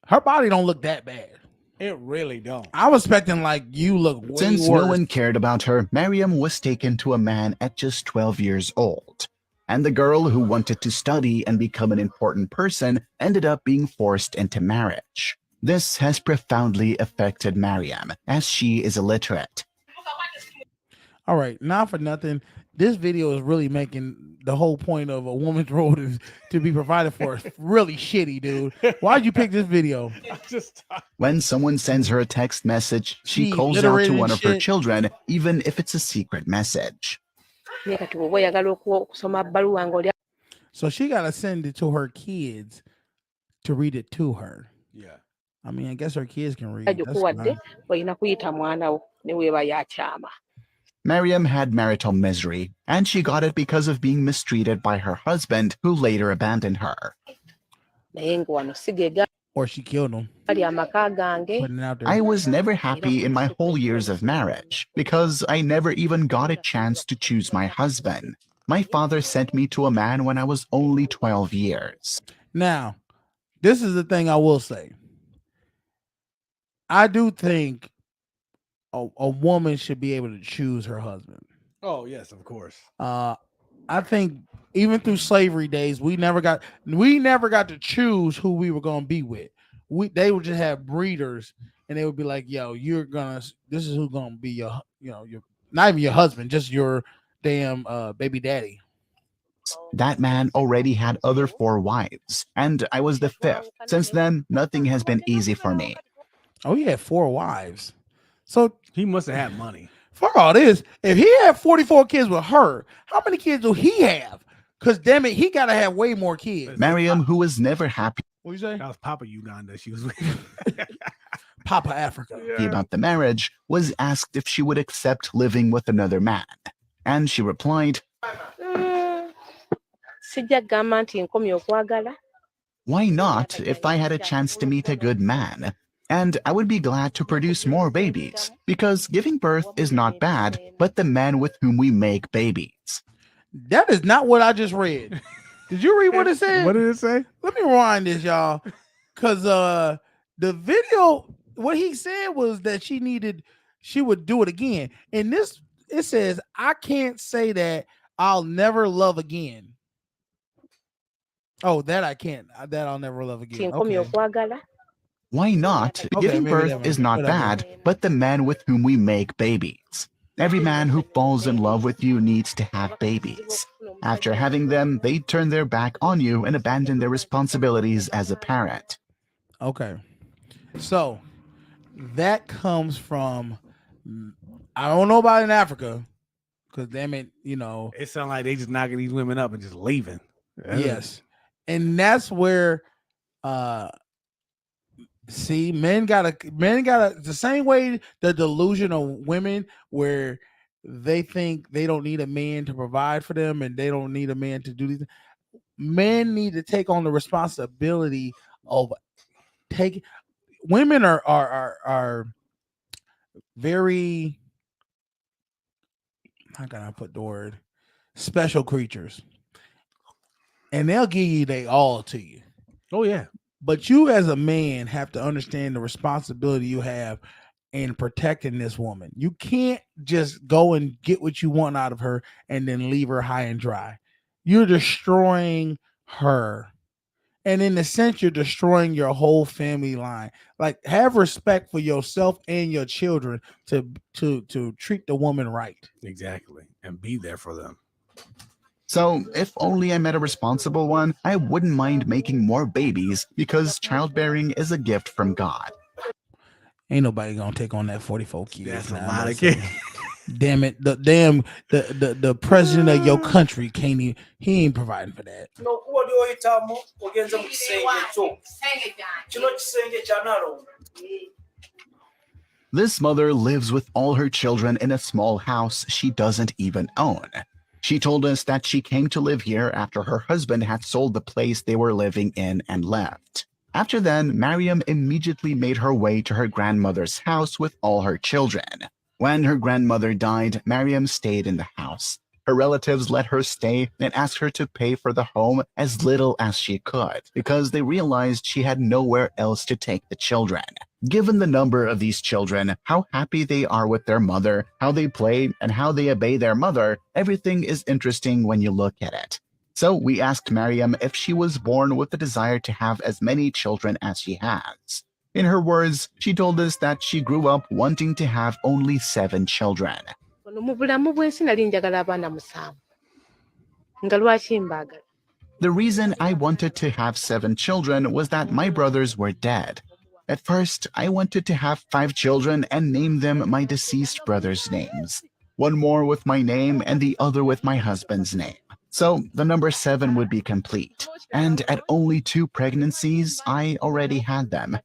her body don't look that bad. It really don't. I was expecting like you look way Since worse. no one cared about her, Mariam was taken to a man at just 12 years old. And the girl who wanted to study and become an important person ended up being forced into marriage. This has profoundly affected Mariam, as she is illiterate. All right, not for nothing. This video is really making the whole point of a woman's role to be provided for really shitty, dude. Why'd you pick this video? When someone sends her a text message, she calls out literate to and one of her shit. children, even if it's a secret message. So she got to send it to her kids to read it to her. Yeah. I mean, I guess her kids can read. Mariam had marital misery, and she got it because of being mistreated by her husband, who later abandoned her. Or she killed him. I was never happy in my whole years of marriage because I never even got a chance to choose my husband. My father sent me to a man when I was only 12 years. Now, this is the thing I will say. I do think a woman should be able to choose her husband. Oh, yes, of course. I think even through slavery days, we never got to choose who we were going to be with. They would just have breeders, and they would be like, "Yo, this is who's going to be your not even your husband, just your damn baby daddy." That man already had other 4 wives, and I was the 5th. Since then, nothing has been easy for me. Oh, he had 4 wives. So he must have had money. Fuck all this. If he had 44 kids with her, how many kids do he have? Because damn it, he gotta have way more kids. Mariam, who was never happy What you say? That was Papa Uganda she was with. Papa Africa. about the marriage, was asked if she would accept living with another man. And she replied, "Why not if I had a chance to meet a good man? And I would be glad to produce more babies, because giving birth is not bad, but the man with whom we make babies." That is not what I just read. Did you read what it said? What did it say? Let me rewind this, y'all. Because the video, what he said was that she would do it again. And this, it says, "I can't say that I'll never love again." Oh, that I can't. That I'll never love again. Okay. Why not? Giving maybe that birth one. is not Whatever. bad, but the man with whom we make babies. Every man who falls in love with you needs to have babies. After having them, they turn their back on you and abandon their responsibilities as a parent. Okay. So that comes from, I don't know about in Africa, because damn it, It sounds like they just knocking these women up and just leaving. yes. And that's where see, men gotta the same way the delusion of women where they think they don't need a man to provide for them and they don't need a man to do these. Men need to take on the responsibility of taking. Women are very, how can I put the word, special creatures, and they'll give you they all to you. Oh yeah. But you as a man have to understand the responsibility you have in protecting this woman. You can't just go and get what you want out of her and then leave her high and dry. You're destroying her. And in a sense, you're destroying your whole family line. Like, have respect for yourself and your children to treat the woman right. Exactly. And be there for them. So, if only I met a responsible one, I wouldn't mind making more babies because childbearing is a gift from God. Ain't nobody gonna take on that 44 kids. That's a now, lot of listen. kids. Damn it. The president of your country can't even, he ain't providing for that. No, what do you tell me? Against them saying it. This mother lives with all her children in a small house she doesn't even own. She told us that she came to live here after her husband had sold the place they were living in and left. After then, Mariam immediately made her way to her grandmother's house with all her children. When her grandmother died, Mariam stayed in the house. Her relatives let her stay and asked her to pay for the home as little as she could because they realized she had nowhere else to take the children. Given the number of these children, how happy they are with their mother, how they play, and how they obey their mother, everything is interesting when you look at it. So we asked Mariam if she was born with the desire to have as many children as she has. In her words, she told us that she grew up wanting to have only 7 children. The reason I wanted to have 7 children was that my brothers were dead. At first, I wanted to have 5 children and name them my deceased brothers' names. One more with my name and the other with my husband's name. So the number 7 would be complete. And at only 2 pregnancies, I already had them.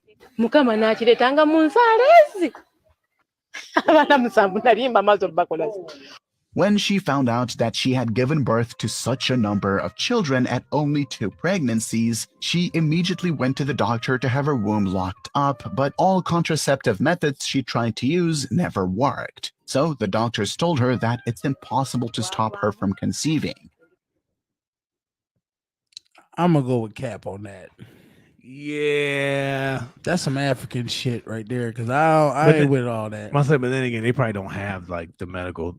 When she found out that she had given birth to such a number of children at only 2 pregnancies, she immediately went to the doctor to have her womb locked up, but all contraceptive methods she tried to use never worked. So the doctors told her that it's impossible to stop her from conceiving. I'm gonna go with Cap on that. Yeah. That's some African shit right there, because I ain't with all that. But then again, they probably don't have like the medical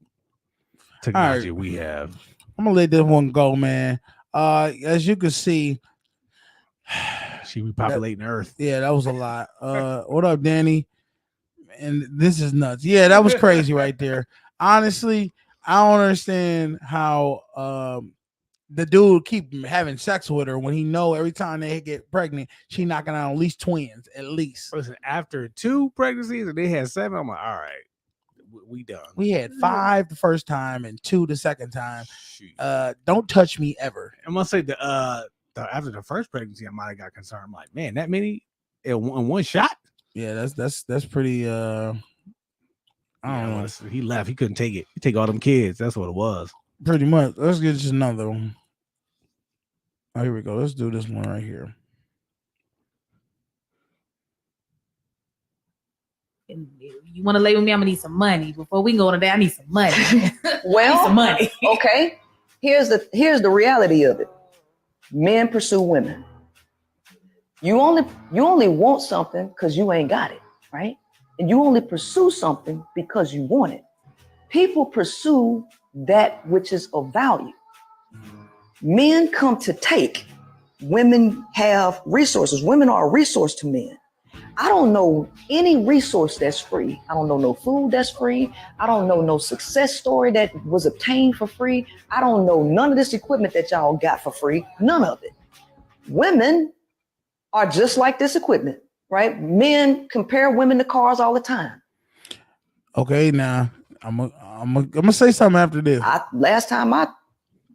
technology we have. I'm gonna let this one go, man. As you can see, she repopulating Earth. Yeah, that was a lot. What up, Danny? And this is nuts. Yeah, that was crazy right there. Honestly, I don't understand how the dude keep having sex with her when he know every time they get pregnant, she knocking out at least twins, at least. Listen, after 2 pregnancies and they had 7, I'm like, all right, we done. We had 5 the first time and 2 the second time. Don't touch me ever. I must say after the first pregnancy, I might have got concerned. I'm like, man, that many in one shot? Yeah, that's pretty. I don't know. He left. He couldn't take it. He take all them kids. That's what it was. Pretty much. Let's get just another one. Oh, here we go. Let's do this one right here. You want to lay with me? I'm gonna need some money. Before we can go to that, I need some money. Well, I need some money. Okay. Here's the reality of it. Men pursue women. You only want something because you ain't got it, right? And you only pursue something because you want it. People pursue that which is of value. Men come to take. Women have resources. Women are a resource to men. I don't know any resource that's free. I don't know no food that's free. I don't know no success story that was obtained for free. I don't know none of this equipment that y'all got for free. None of it. Women are just like this equipment, right? Men compare women to cars all the time. Okay, now I'm gonna say something after this. Last time I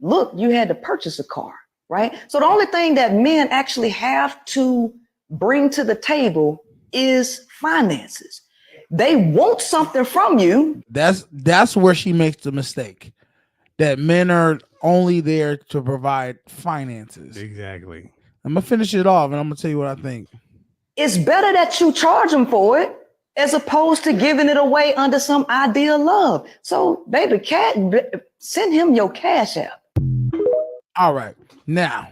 looked, you had to purchase a car, right? So the only thing that men actually have to bring to the table is finances. They want something from you. That's where she makes the mistake. That men are only there to provide finances. Exactly. I'm gonna finish it off, and I'm gonna tell you what I think. It's better that you charge them for it as opposed to giving it away under some idea of love. So, baby cat, Send him your Cash App. All right. Now,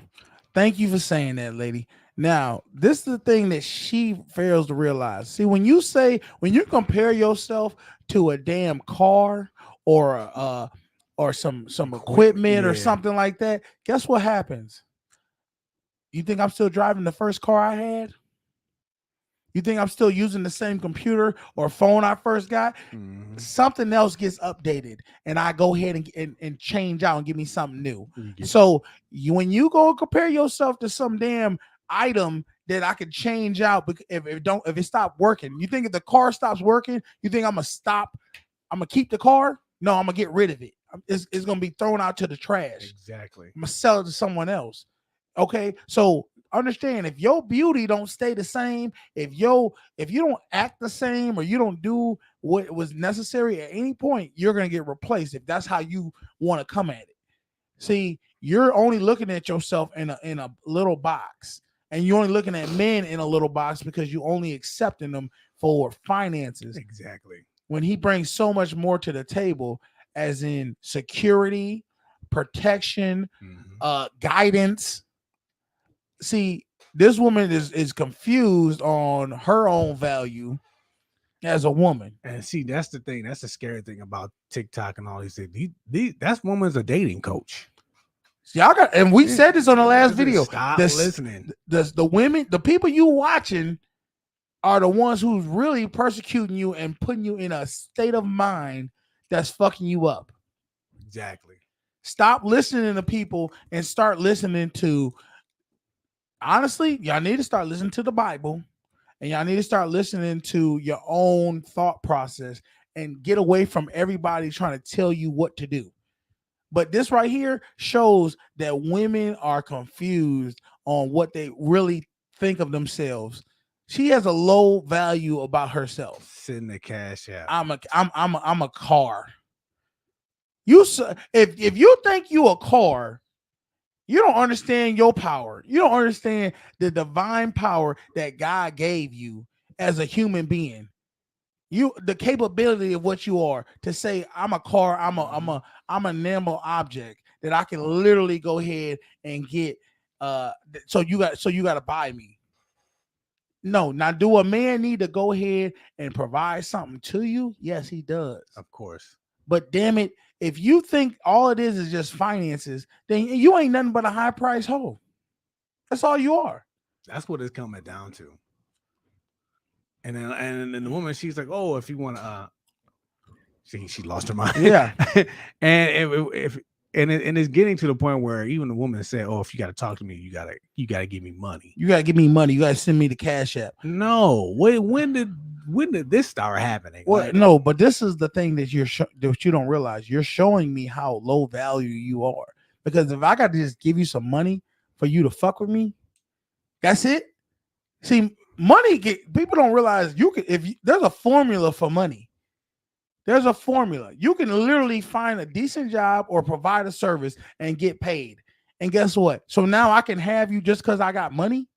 thank you for saying that, lady. Now, this is the thing that she fails to realize. See, when you compare yourself to a damn car or some equipment or something like that, guess what happens? You think I'm still driving the first car I had? You think I'm still using the same computer or phone I first got? Mhm. Something else gets updated, and I go ahead and change out and give me something new. You get- So when you go compare yourself to some damn item that I could change out, if it stopped working, you think if the car stops working, you think I'm gonna keep the car? No, I'm gonna get rid of it. It's gonna be thrown out to the trash. Exactly. I'm gonna sell it to someone else. Okay, so understand, if your beauty don't stay the same, if you don't act the same, or you don't do what was necessary at any point, you're gonna get replaced if that's how you want to come at it. See, you're only looking at yourself in a little box, and you're only looking at men in a little box because you only accepting them for finances. Exactly. When he brings so much more to the table, as in security, protection, guidance. See, this woman is confused on her own value as a woman. And see, that's the thing. That's the scary thing about TikTok and all these things. That woman's a dating coach. See, and we said this on the last video. Stop listening. The women, the people you watching are the ones who's really persecuting you and putting you in a state of mind that's fucking you up. Exactly. Stop listening to people and start listening to, honestly, y'all need to start listening to the Bible, and y'all need to start listening to your own thought process and get away from everybody trying to tell you what to do. But this right here shows that women are confused on what they really think of themselves. She has a low value about herself. Send the Cash App. I'm a car. If you think you a car, you don't understand your power. You don't understand the divine power that God gave you as a human being. The capability of what you are, to say I'm a car, I'm a nimble object that I can literally go ahead and get. So you got to buy me. No, now do a man need to go ahead and provide something to you? Yes, he does. Of course. But damn it, if you think all it is just finances, then you ain't nothing but a high price hoe. That's all you are. That's what it's coming down to. And then the woman, she's like, "Oh, if you want to," she lost her mind. Yeah. And it's getting to the point where even the woman said, "Oh, if you got to talk to me, you gotta give me money. You gotta give me money. You gotta send me the Cash App." No, wait, when did this start happening? Well, Like, no, but this is the thing that that you don't realize. You're showing me how low value you are. Because if I got to just give you some money for you to fuck with me, that's it. See, people don't realize there's a formula for money. There's a formula. You can literally find a decent job or provide a service and get paid. And guess what? So now I can have you just because I got money,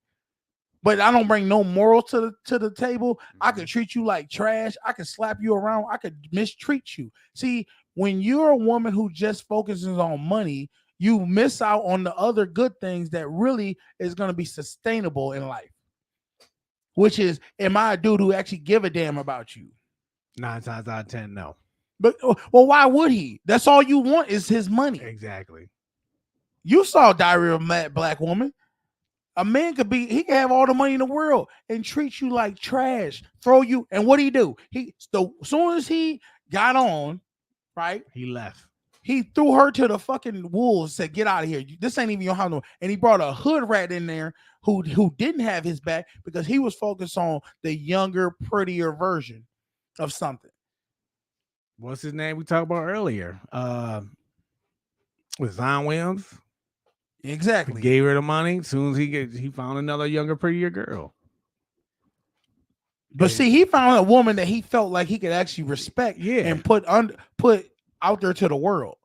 but I don't bring no morals to the table. I could treat you like trash. I could slap you around. I could mistreat you. See, when you're a woman who just focuses on money, you miss out on the other good things that really is going to be sustainable in life. Which is, am I a dude who actually give a damn about you? 9 times out of 10, no. But well, why would he? That's all you want is his money. Exactly. You saw Diary of a Mad Black Woman. A man he can have all the money in the world and treat you like trash, throw you. And what did he do? As soon as he got on, right? He left. He threw her to the fucking wolves, said, "Get out of here. This ain't even your house." And he brought a hood rat in there who didn't have his back because he was focused on the younger, prettier version of something. What's his name we talked about earlier? With Zion Williams. Exactly. He gave her the money. As soon as he found another younger, prettier girl. But see, he found a woman that he felt like he could actually respect and put out there to the world.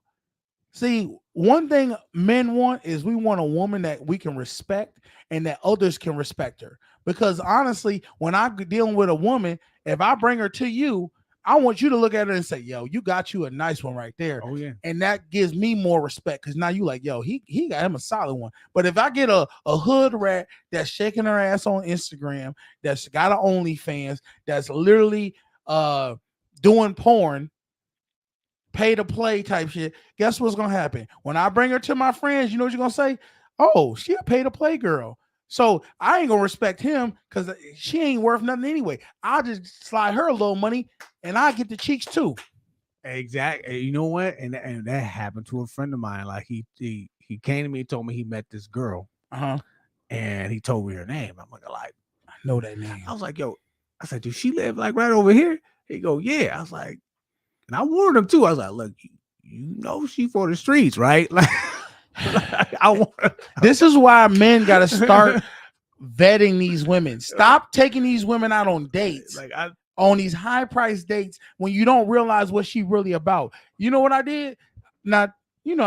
See, one thing men want is we want a woman that we can respect and that others can respect her. Because honestly, when I'm dealing with a woman, if I bring her to you, I want you to look at it and say, yo, you got you a nice one right there. Oh yeah. And that gives me more respect because now you like, yo, he got him a solid one. But if I get a hood rat that's shaking her ass on Instagram, that's got an OnlyFans, that's literally doing porn, pay to play type shit, guess what's gonna happen? When I bring her to my friends, you know what you're gonna say? Oh, she a pay to play girl. So I ain't gonna respect him because she ain't worth nothing anyway. I'll just slide her a little money and I get the cheeks too. Exactly. You know what? And that happened to a friend of mine. Like he came to me and told me he met this girl. And he told me her name. I'm like, I know that name. I was like, yo, I said, does she live like right over here? He go, yeah. I was like, and I warned him too. I was like, look, you know she for the streets, right? Like, this is why men got to start vetting these women. Stop taking these women out on dates, on these high price dates when you don't realize what she really about. You know what I did? Not, you know,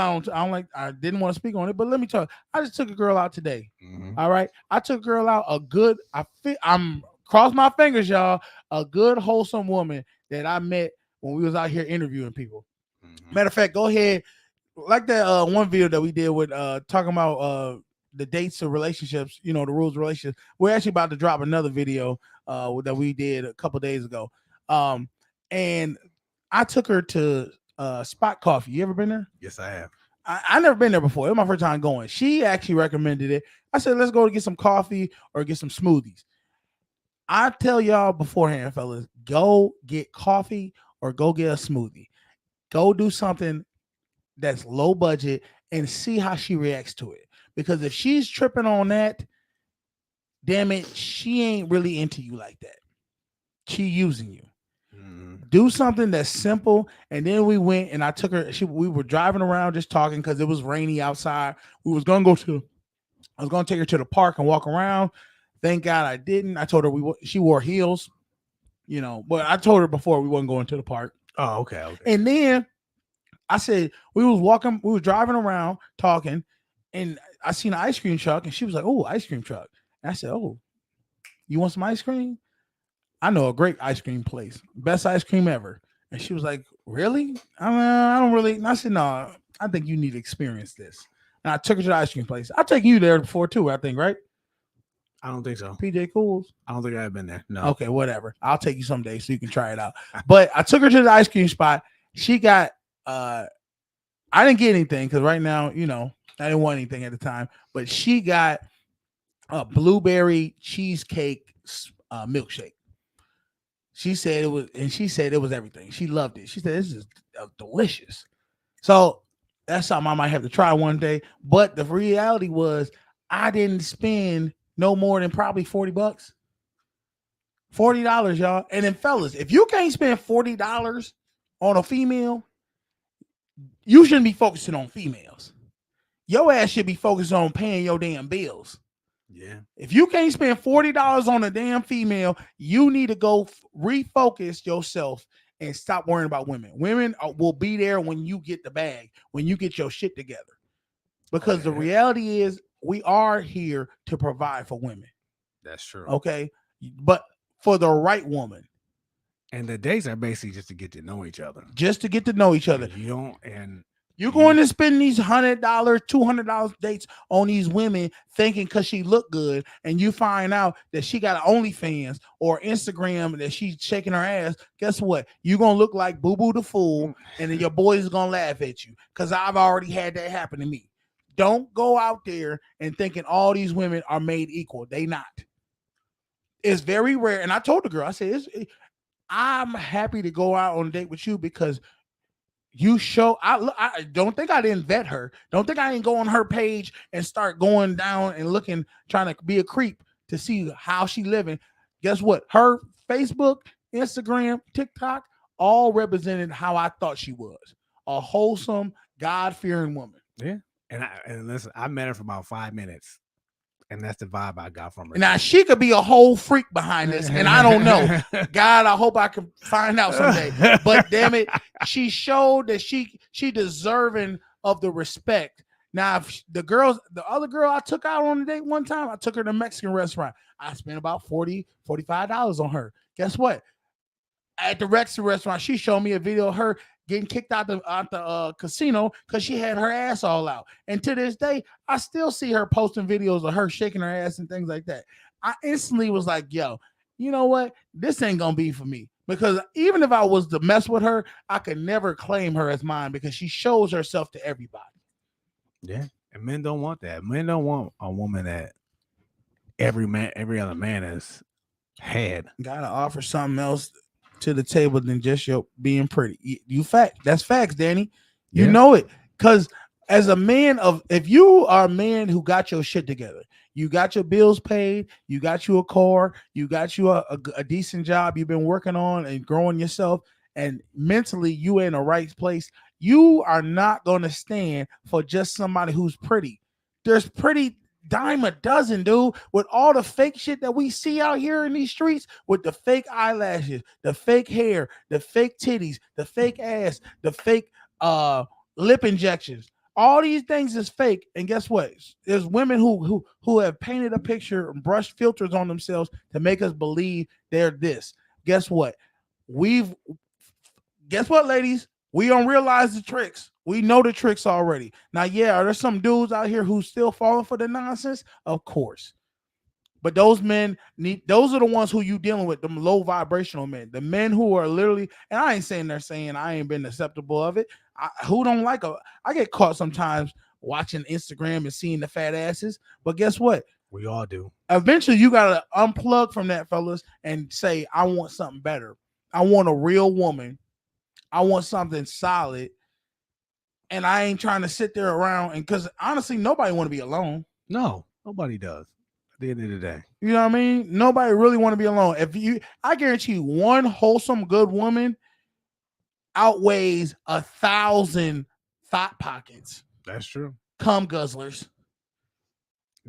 I didn't want to speak on it, but let me tell you, I just took a girl out today. All right, I took a girl out, I'm cross my fingers, y'all, a good wholesome woman that I met when we was out here interviewing people. Matter of fact, go ahead. Like that one video that we did with talking about the dates of relationships, you know, the rules of relationships. We're actually about to drop another video that we did a couple days ago. And I took her to Spot Coffee. You ever been there? Yes, I have. I never been there before. It was my first time going. She actually recommended it. I said, let's go to get some coffee or get some smoothies. I tell y'all beforehand, fellas, go get coffee or go get a smoothie. Go do something that's low budget and see how she reacts to it. Because if she's tripping on that, damn it, she ain't really into you like that. She using you. Do something that's simple. And then we went and I took her. We were driving around just talking because it was rainy outside. I was gonna take her to the park and walk around. Thank God I didn't. I told her she wore heels, you know, but I told her before we wasn't going to the park. Oh, okay. And then I said, we was driving around talking, and I seen an ice cream truck, and she was like, oh, ice cream truck. And I said, oh, you want some ice cream? I know a great ice cream place. Best ice cream ever. And she was like, really? I don't really. And I said, no, I think you need to experience this. And I took her to the ice cream place. I've taken you there before too, I think, right? I don't think so. PJ Cools? I don't think I've been there. No. Okay, whatever. I'll take you someday so you can try it out. But I took her to the ice cream spot. She got I didn't get anything because right now, you know, I didn't want anything at the time. But she got a blueberry cheesecake milkshake. She said it was everything. She loved it. She said this is delicious. So that's something I might have to try one day. But the reality was I didn't spend no more than probably $40. $40, y'all. And then fellas, if you can't spend $40 on a female, you shouldn't be focusing on females. Your ass should be focused on paying your damn bills. Yeah. If you can't spend $40 on a damn female, you need to go refocus yourself and stop worrying about women. Women will be there when you get the bag, when you get your shit together. Because the reality is we are here to provide for women. That's true. Okay. But for the right woman. And the dates are basically just to get to know each other. Just to get to know each other. You're going to spend these $100, $200 dates on these women thinking because she look good, and you find out that she got OnlyFans or Instagram that she's shaking her ass. Guess what? You're going to look like Boo Boo the Fool, and then your boys is going to laugh at you because I've already had that happen to me. Don't go out there and thinking all these women are made equal. They not. It's very rare. And I told the girl, I said, I'm happy to go out on a date with you because you show. I don't think I didn't vet her. Don't think I didn't go on her page and start going down and looking, trying to be a creep to see how she living. Guess what? Her Facebook, Instagram, TikTok, all represented how I thought she was. A wholesome, God-fearing woman. Yeah. And listen, I met her for about 5 minutes. And that's the vibe I got from her. Now, she could be a whole freak behind this, and I don't know. God, I hope I can find out someday. But damn it, she showed that she deserving of the respect. Now, if the other girl I took out on a date one time, I took her to a Mexican restaurant. I spent about $40, $45 on her. Guess what? at the restaurant. She showed me a video of her getting kicked out the casino because she had her ass all out. And to this day, I still see her posting videos of her shaking her ass and things like that. I instantly was like, yo, you know what? This ain't gonna be for me. Because even if I was to mess with her, I could never claim her as mine because she shows herself to everybody. Yeah. And men don't want that. Men don't want a woman that every other man has had. Gotta offer something else to the table than just your being pretty. You fact. That's facts, Danny. You know it. Because as a man if you are a man who got your shit together, you got your bills paid, you got you a car, you got you a decent job you've been working on and growing yourself, and mentally you in the right place, you are not going to stand for just somebody who's pretty. There's pretty dime a dozen, dude, with all the fake shit that we see out here in these streets, with the fake eyelashes, the fake hair, the fake titties, the fake ass, the fake lip injections. All these things is fake. And guess what? There's women who have painted a picture and brushed filters on themselves to make us believe they're this. Guess what? Guess what, ladies? We don't realize the tricks. We know the tricks already. Now, yeah, are there some dudes out here who still falling for the nonsense? Of course. But those men those are the ones who you dealing with, them low vibrational men, the men who are literally, and I ain't saying they're saying I ain't been acceptable of it. Who don't like I get caught sometimes watching Instagram and seeing the fat asses, but guess what? We all do. Eventually, you got to unplug from that, fellas, and say, I want something better. I want a real woman. I want something solid. And I ain't trying to sit there around, and because honestly, nobody want to be alone. No, nobody does. At the end of the day, you know what I mean? Nobody really want to be alone. I guarantee you, one wholesome, good woman outweighs 1,000 thought pockets. That's true. Cum guzzlers.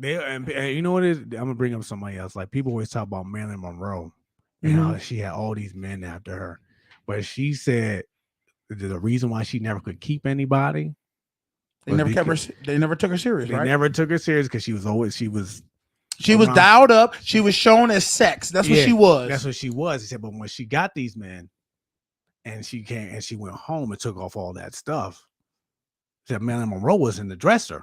And you know what it is? I'm gonna bring up somebody else. Like, people always talk about Marilyn Monroe and how she had all these men after her, but she said the reason why she never could keep anybody, they never took her serious. They never took her serious because she was dialed up. She was shown as sex. That's what she was. That's what she was. He said, but when she got these men and she went home and took off all that stuff, he said Marilyn Monroe was in the dresser.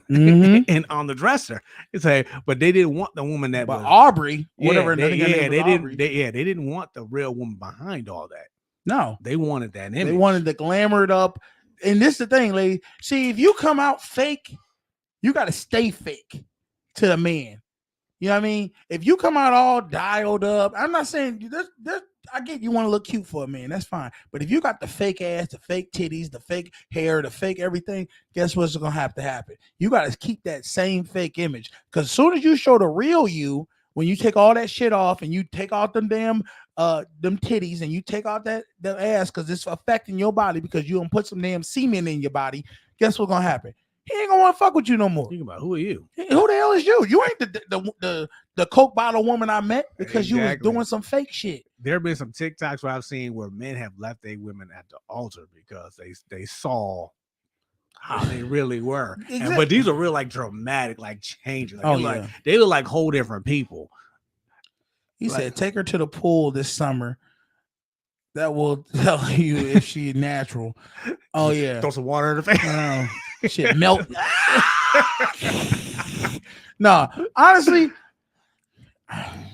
And on the dresser, it's like, but they didn't want the woman that was Aubrey, whatever. They didn't want the real woman behind all that. No, they wanted that image. They wanted the glamored up. And this is the thing, lady. See, if you come out fake, you got to stay fake to the man. You know what I mean? If you come out all dialed up, I'm not saying I get you want to look cute for a man. That's fine. But if you got the fake ass, the fake titties, the fake hair, the fake everything, guess what's going to have to happen? You got to keep that same fake image. Because as soon as you show the real you, when you take all that shit off and you take out them damn them titties and you take out the ass because it's affecting your body because you don't put some damn semen in your body, guess what's going to happen? He ain't gonna want to fuck with you no more. Think about, who are you? Who the hell is you? You ain't the Coke bottle woman I met because you was doing some fake shit. There have been some TikToks where I've seen where men have left their women at the altar because they saw how they really were. Exactly. But these are real like dramatic like changes. Like, yeah. They look like whole different people. He said, take her to the pool this summer. That will tell you if she's natural. Oh yeah. Throw some water in the face. Shit melt. No, honestly.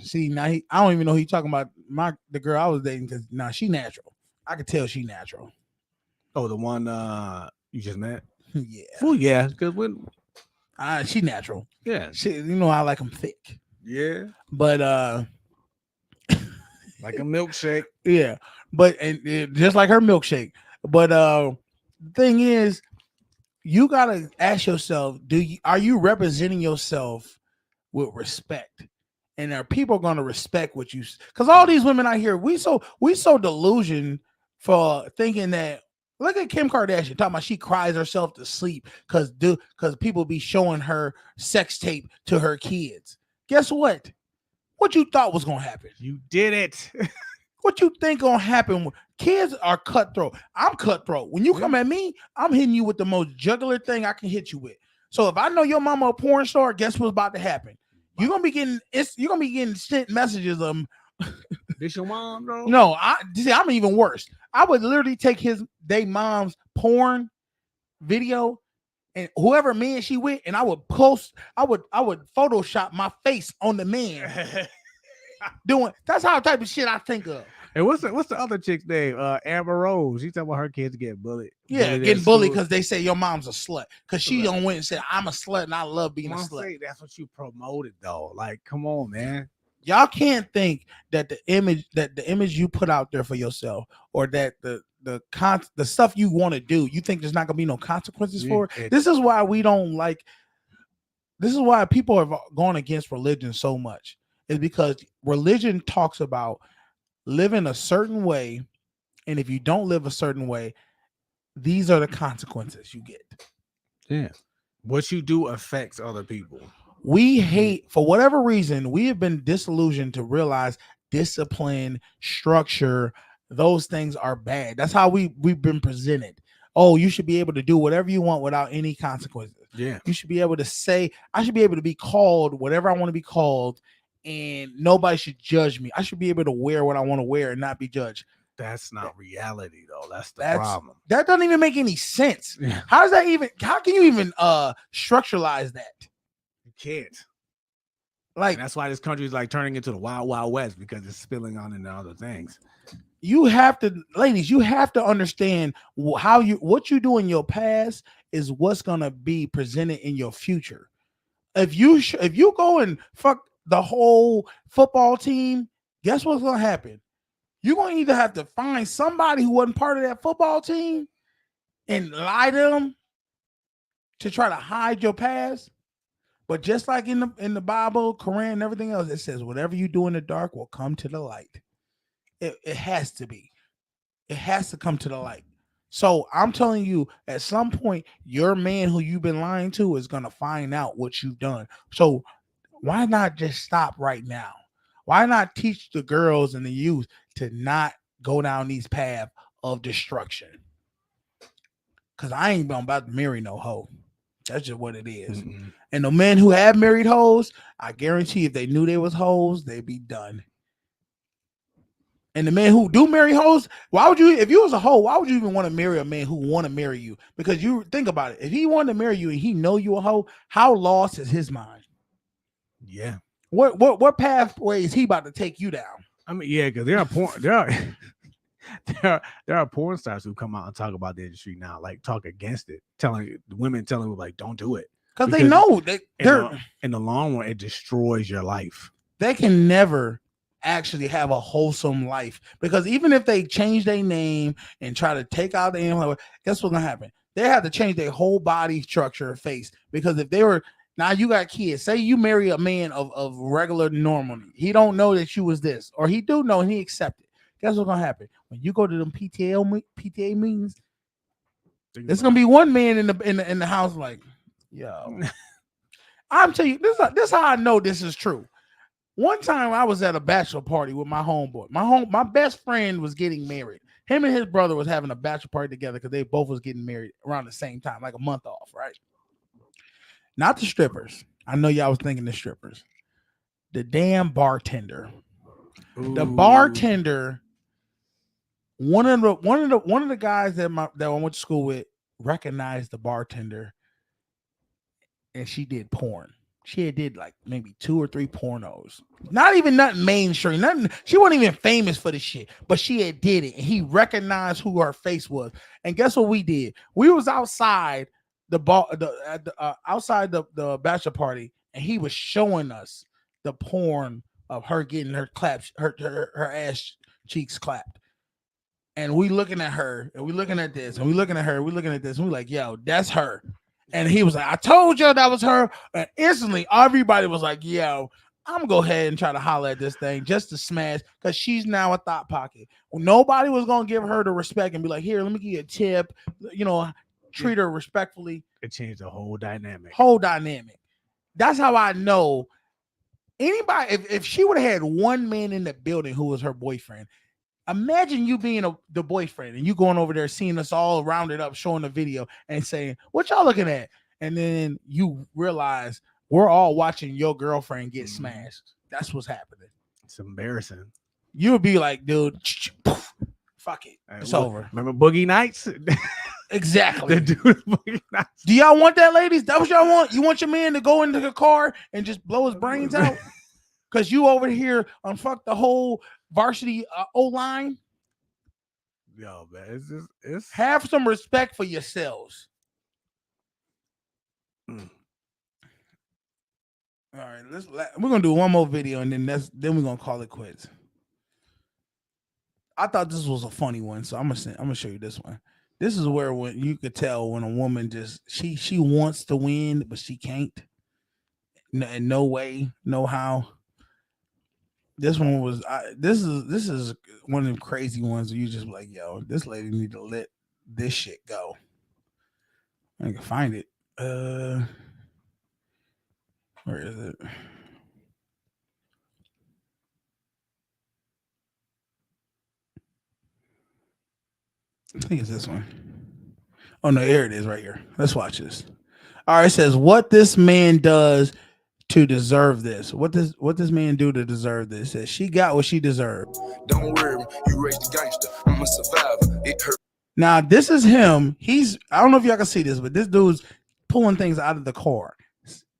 See, now I don't even know who he talking about. The girl I was dating, because she natural. I could tell she natural. Oh, the one you just met? Yeah. Well, yeah, because when she natural. Yeah. I like them thick. Yeah. But like a milkshake. Yeah. But just like her milkshake. But the thing is, you gotta ask yourself, are you representing yourself with respect? And are people gonna respect what you? Because all these women out here, we so delusion for thinking that. Look at Kim Kardashian talking about she cries herself to sleep because people be showing her sex tape to her kids. Guess what? What you thought was gonna happen? You did it. What you think gonna happen? Kids are cutthroat. I'm cutthroat. When you come at me, I'm hitting you with the most jugular thing I can hit you with. So if I know your mama a porn star, guess what's about to happen? You're gonna be getting sent messages of This your mom, bro? No, I'm even worse. I would literally take they mom's porn video and whoever man she with, and I would Photoshop my face on the man. That's how type of shit I think of. And what's the other chick's name? Amber Rose. She talking about her kids getting bullied. Yeah, getting bullied because they say your mom's a slut. Because she don't went and said, I'm a slut and I love being a slut. That's what you promoted though. Like, come on, man. Y'all can't think that the image you put out there for yourself, or that the stuff you want to do, you think there's not gonna be no consequences for it. This is why we don't like. This is why people have gone against religion so much. Is because religion talks about living a certain way, and if you don't live a certain way, these are the consequences you get. Yeah, what you do affects other people. We hate, for whatever reason, we have been disillusioned to realize discipline, structure, those things are bad. That's how we've been presented. Oh, you should be able to do whatever you want without any consequences. Yeah, you should be able to say, I should be able to be called whatever I want to be called, and nobody should judge me. I should be able to wear what I want to wear and not be judged. That's not reality, though. That's the problem. That doesn't even make any sense. Yeah. How can you even structuralize that? You can't. Like, and that's why this country is like turning into the wild, wild west, because it's spilling on into other things. You have to, ladies, you have to understand what you do in your past is what's gonna be presented in your future. If you go and fuck the whole football team, guess what's gonna happen? You're gonna either have to find somebody who wasn't part of that football team and lie to them to try to hide your past. But just like in the Bible, Quran, and everything else, it says whatever you do in the dark will come to the light. It has to be. It has to come to the light. So I'm telling you, at some point, your man who you've been lying to is gonna find out what you've done. So why not just stop right now? Why not teach the girls and the youth to not go down these paths of destruction? Because I ain't about to marry no hoe. That's just what it is. Mm-hmm. And the men who have married hoes, I guarantee if they knew they was hoes, they'd be done. And the men who do marry hoes, why would you, if you was a hoe, why would you even want to marry a man who want to marry you? Because you think about it. If he wanted to marry you and he know you a hoe, how lost is his mind? Yeah. What pathway is he about to take you down? I mean, yeah, because there are porn stars who come out and talk about the industry now, like talk against it, telling women like, don't do it. Because they know they're in the long run, it destroys your life. They can never actually have a wholesome life, because even if they change their name and try to take out the name, guess what's gonna happen? They have to change their whole body structure and face, because if they were, now you got kids, say you marry a man of regular normal, he don't know that you was this, or he do know and he accept it. Guess what's gonna happen when you go to them PTA meetings? There's gonna be one man in the house like, yo, I'm telling you, this how I know this is true. One time I was at a bachelor party with my homeboy. My best friend was getting married. Him and his brother was having a bachelor party together because they both was getting married around the same time, like a month off, right? Not the strippers. I know y'all was thinking the strippers. The damn bartender. Ooh. The bartender. One of the guys that I went to school with recognized the bartender, and she did porn. She did like maybe 2 or 3 pornos. Not even nothing mainstream. Nothing. She wasn't even famous for this shit, but she had did it, and he recognized who her face was. And guess what we did? We was outside outside the bachelor party, and he was showing us the porn of her getting her claps, her ass cheeks clapped. And we looking at her, and we looking at this, and we looking at her, we looking at this, and we like, yo, that's her. And he was like, I told you that was her. And instantly, everybody was like, yo, I'm going to go ahead and try to holler at this thing just to smash, because she's now a thought pocket. Well, nobody was going to give her the respect and be like, here, let me give you a tip. You know, treat her respectfully. It changed the whole dynamic. That's how I know anybody, if she would have had one man in the building who was her boyfriend, imagine you being the boyfriend and you going over there seeing us all rounded up, showing the video and saying, what y'all looking at? And then you realize we're all watching your girlfriend get smashed. That's what's happening. It's embarrassing. you would be like, dude, fuck it, it's over. Remember Boogie Nights? Exactly. The dude Boogie Nights. Do y'all want that, ladies? That's what y'all want? You want your man to go into the car and just blow his brains out? Because you over here unfuck the whole varsity O-line? Yo, man, it's have some respect for yourselves. All right, we're gonna do one more video and then we're gonna call it quits. I thought this was a funny one, so I'm gonna show you this one. This is where when you could tell when a woman just she wants to win, but she can't. In no way, no how. This one was this is one of them crazy ones where you just like, yo, this lady need to let this shit go. I can find it. Where is it? I think it's this one. Oh no, here it is right here. Let's watch this. All right, it says what this man does to deserve this. What this man do to deserve this? It says she got what she deserved. Don't worry, you raised the gangster. I'm a survivor. It hurt. Now this is him. I don't know if y'all can see this, but this dude's pulling things out of the car.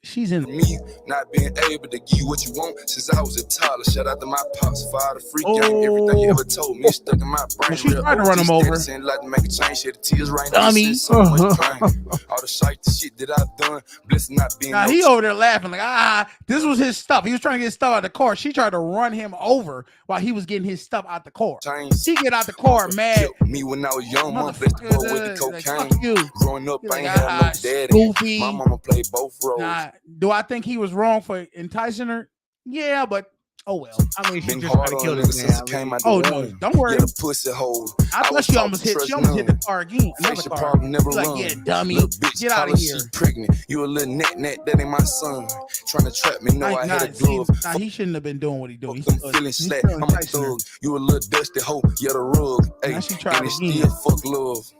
She's in me not being able to give you what you want since I was a toddler. Shout out to my pops, father, free game. Everything you ever told me stuck in my brain. She tried to run him over. Like to make a change, shed the tears right Dummy. So much pain. All the shit that I've done, blessed not being. Now he over there laughing like, this was his stuff. He was trying to get stuff out of the car. She tried to run him over while he was getting his stuff out the car. She get out the car mad. Me when I was young, mom played the ball with the cocaine. Like, growing up, I ain't had no daddy. Goofy. My mama played both roles. Do I think he was wrong for enticing her? Yeah, but oh well. I mean, she been just tried hard to on kill niggas this since man. it came out Oh the no, womb. don't worry. Yeah, the pussy hole. I thought she almost hit the car again. Face your Car. problem never Like, run. yeah, dummy. Little bitch, Get out of holler here. She pregnant. You a little net, that ain't my son. Trying to trap me, know I had a glove. He shouldn't have been doing what he doing. I'm feeling slack. I'm a thug. You a little dusty hoe. You're the rug. Hey, Now she tried and it's again. still fuck love.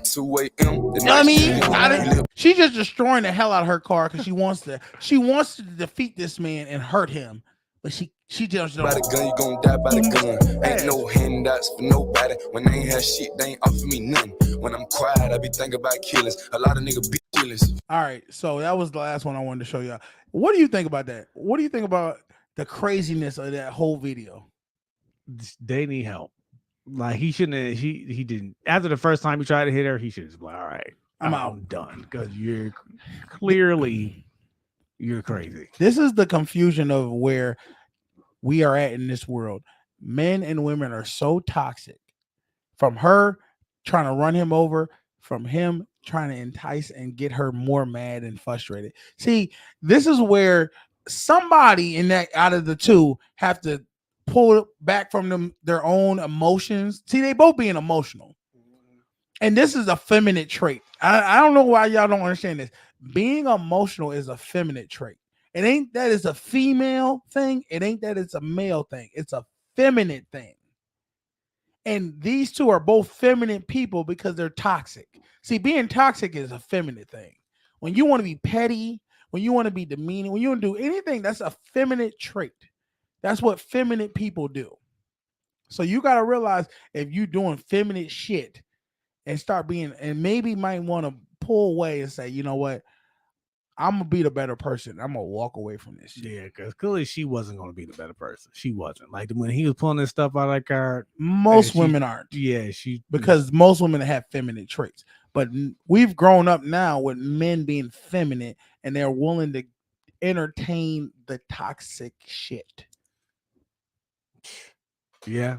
2 a.m. Dummy. She's just destroying the hell out of her car because she wants to defeat this man and hurt him, but she just don't. By the gun, you gon' die by the gun. Ain't no handouts for nobody. When they ain't have shit, they ain't offer me nothing. When I'm quiet, I be thinking about killers. A lot of niggas be killers. All right, so that was the last one I wanted to show y'all. What do you think about that? What do you think about the craziness of that whole video? They need help. Like he shouldn't have, he didn't. After the first time he tried to hit her, he should have been like, all right, I'm I'm done. Because you're clearly crazy. This is the confusion of where we are at in this world. Men and women are so toxic. From her trying to run him over, from him trying to entice and get her more mad and frustrated. See, this is where somebody in that out of the two have to pull back from them their own emotions. See, they both being emotional. And this is a feminine trait. I don't know why y'all don't understand this. Being emotional is a feminine trait. It ain't that it's a female thing. It ain't that it's a male thing. It's a feminine thing. And these two are both feminine people because they're toxic. See, being toxic is a feminine thing. When you want to be petty, when you want to be demeaning, when you want to do anything, that's a feminine trait. That's what feminine people do. So you got to realize if you're doing feminine shit and start being, and maybe might want to pull away and say, you know what? I'm going to be the better person. I'm going to walk away from this shit. Yeah, because clearly she wasn't going to be the better person. She wasn't. Like when he was pulling this stuff out of that car. Most women aren't. Yeah, because most women have feminine traits. But we've grown up now with men being feminine and they're willing to entertain the toxic shit. Yeah.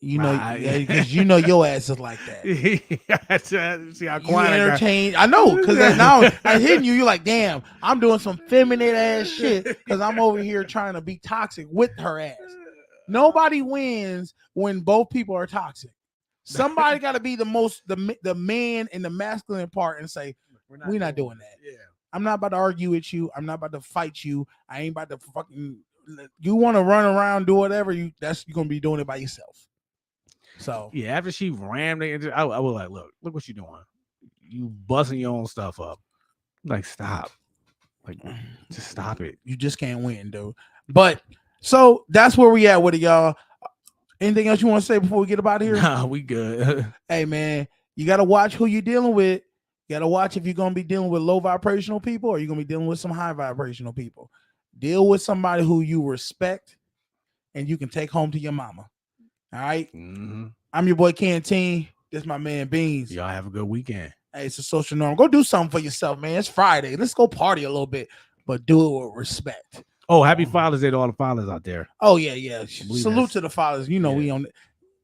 You know, because you know your ass is like that. See how You quiet entertain. I know, because now I'm hitting you. You're like, damn, I'm doing some feminine ass shit because I'm over here trying to be toxic with her ass. Nobody wins when both people are toxic. Somebody got to be the man in the masculine part and say, we're not doing that. Yeah. I'm not about to argue with you. I'm not about to fight you. I ain't about to fucking. You want to run around, do whatever you're gonna be doing it by yourself. So yeah, after she rammed it, I was like, look what you're doing. You busting your own stuff up. Like, stop. Like, just stop it. You just can't win, dude. But So that's where we at with it, y'all. Anything else you want to say before we get up out of here? Nah, we good. Hey, man, you got to watch who you're dealing with. You got to watch if you're going to be dealing with low vibrational people or you're going to be dealing with some high vibrational people. Deal with somebody who you respect and you can take home to your mama. All right? I'm your boy Canteen. This is my man Beans. Y'all have a good weekend. Hey, it's a social norm. Go do something for yourself, man. It's Friday. Let's go party a little bit, but do it with respect. Oh, happy Father's Day to all the fathers out there. Oh, yeah. Salute to the fathers. You know, we on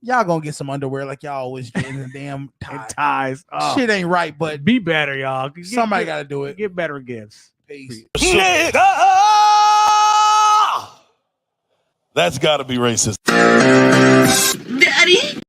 y'all gonna get some underwear like y'all always get in the damn ties. Oh. Shit ain't right, but be better, y'all. Somebody got to do it. Get better gifts. Peace. That's got to be racist. Daddy.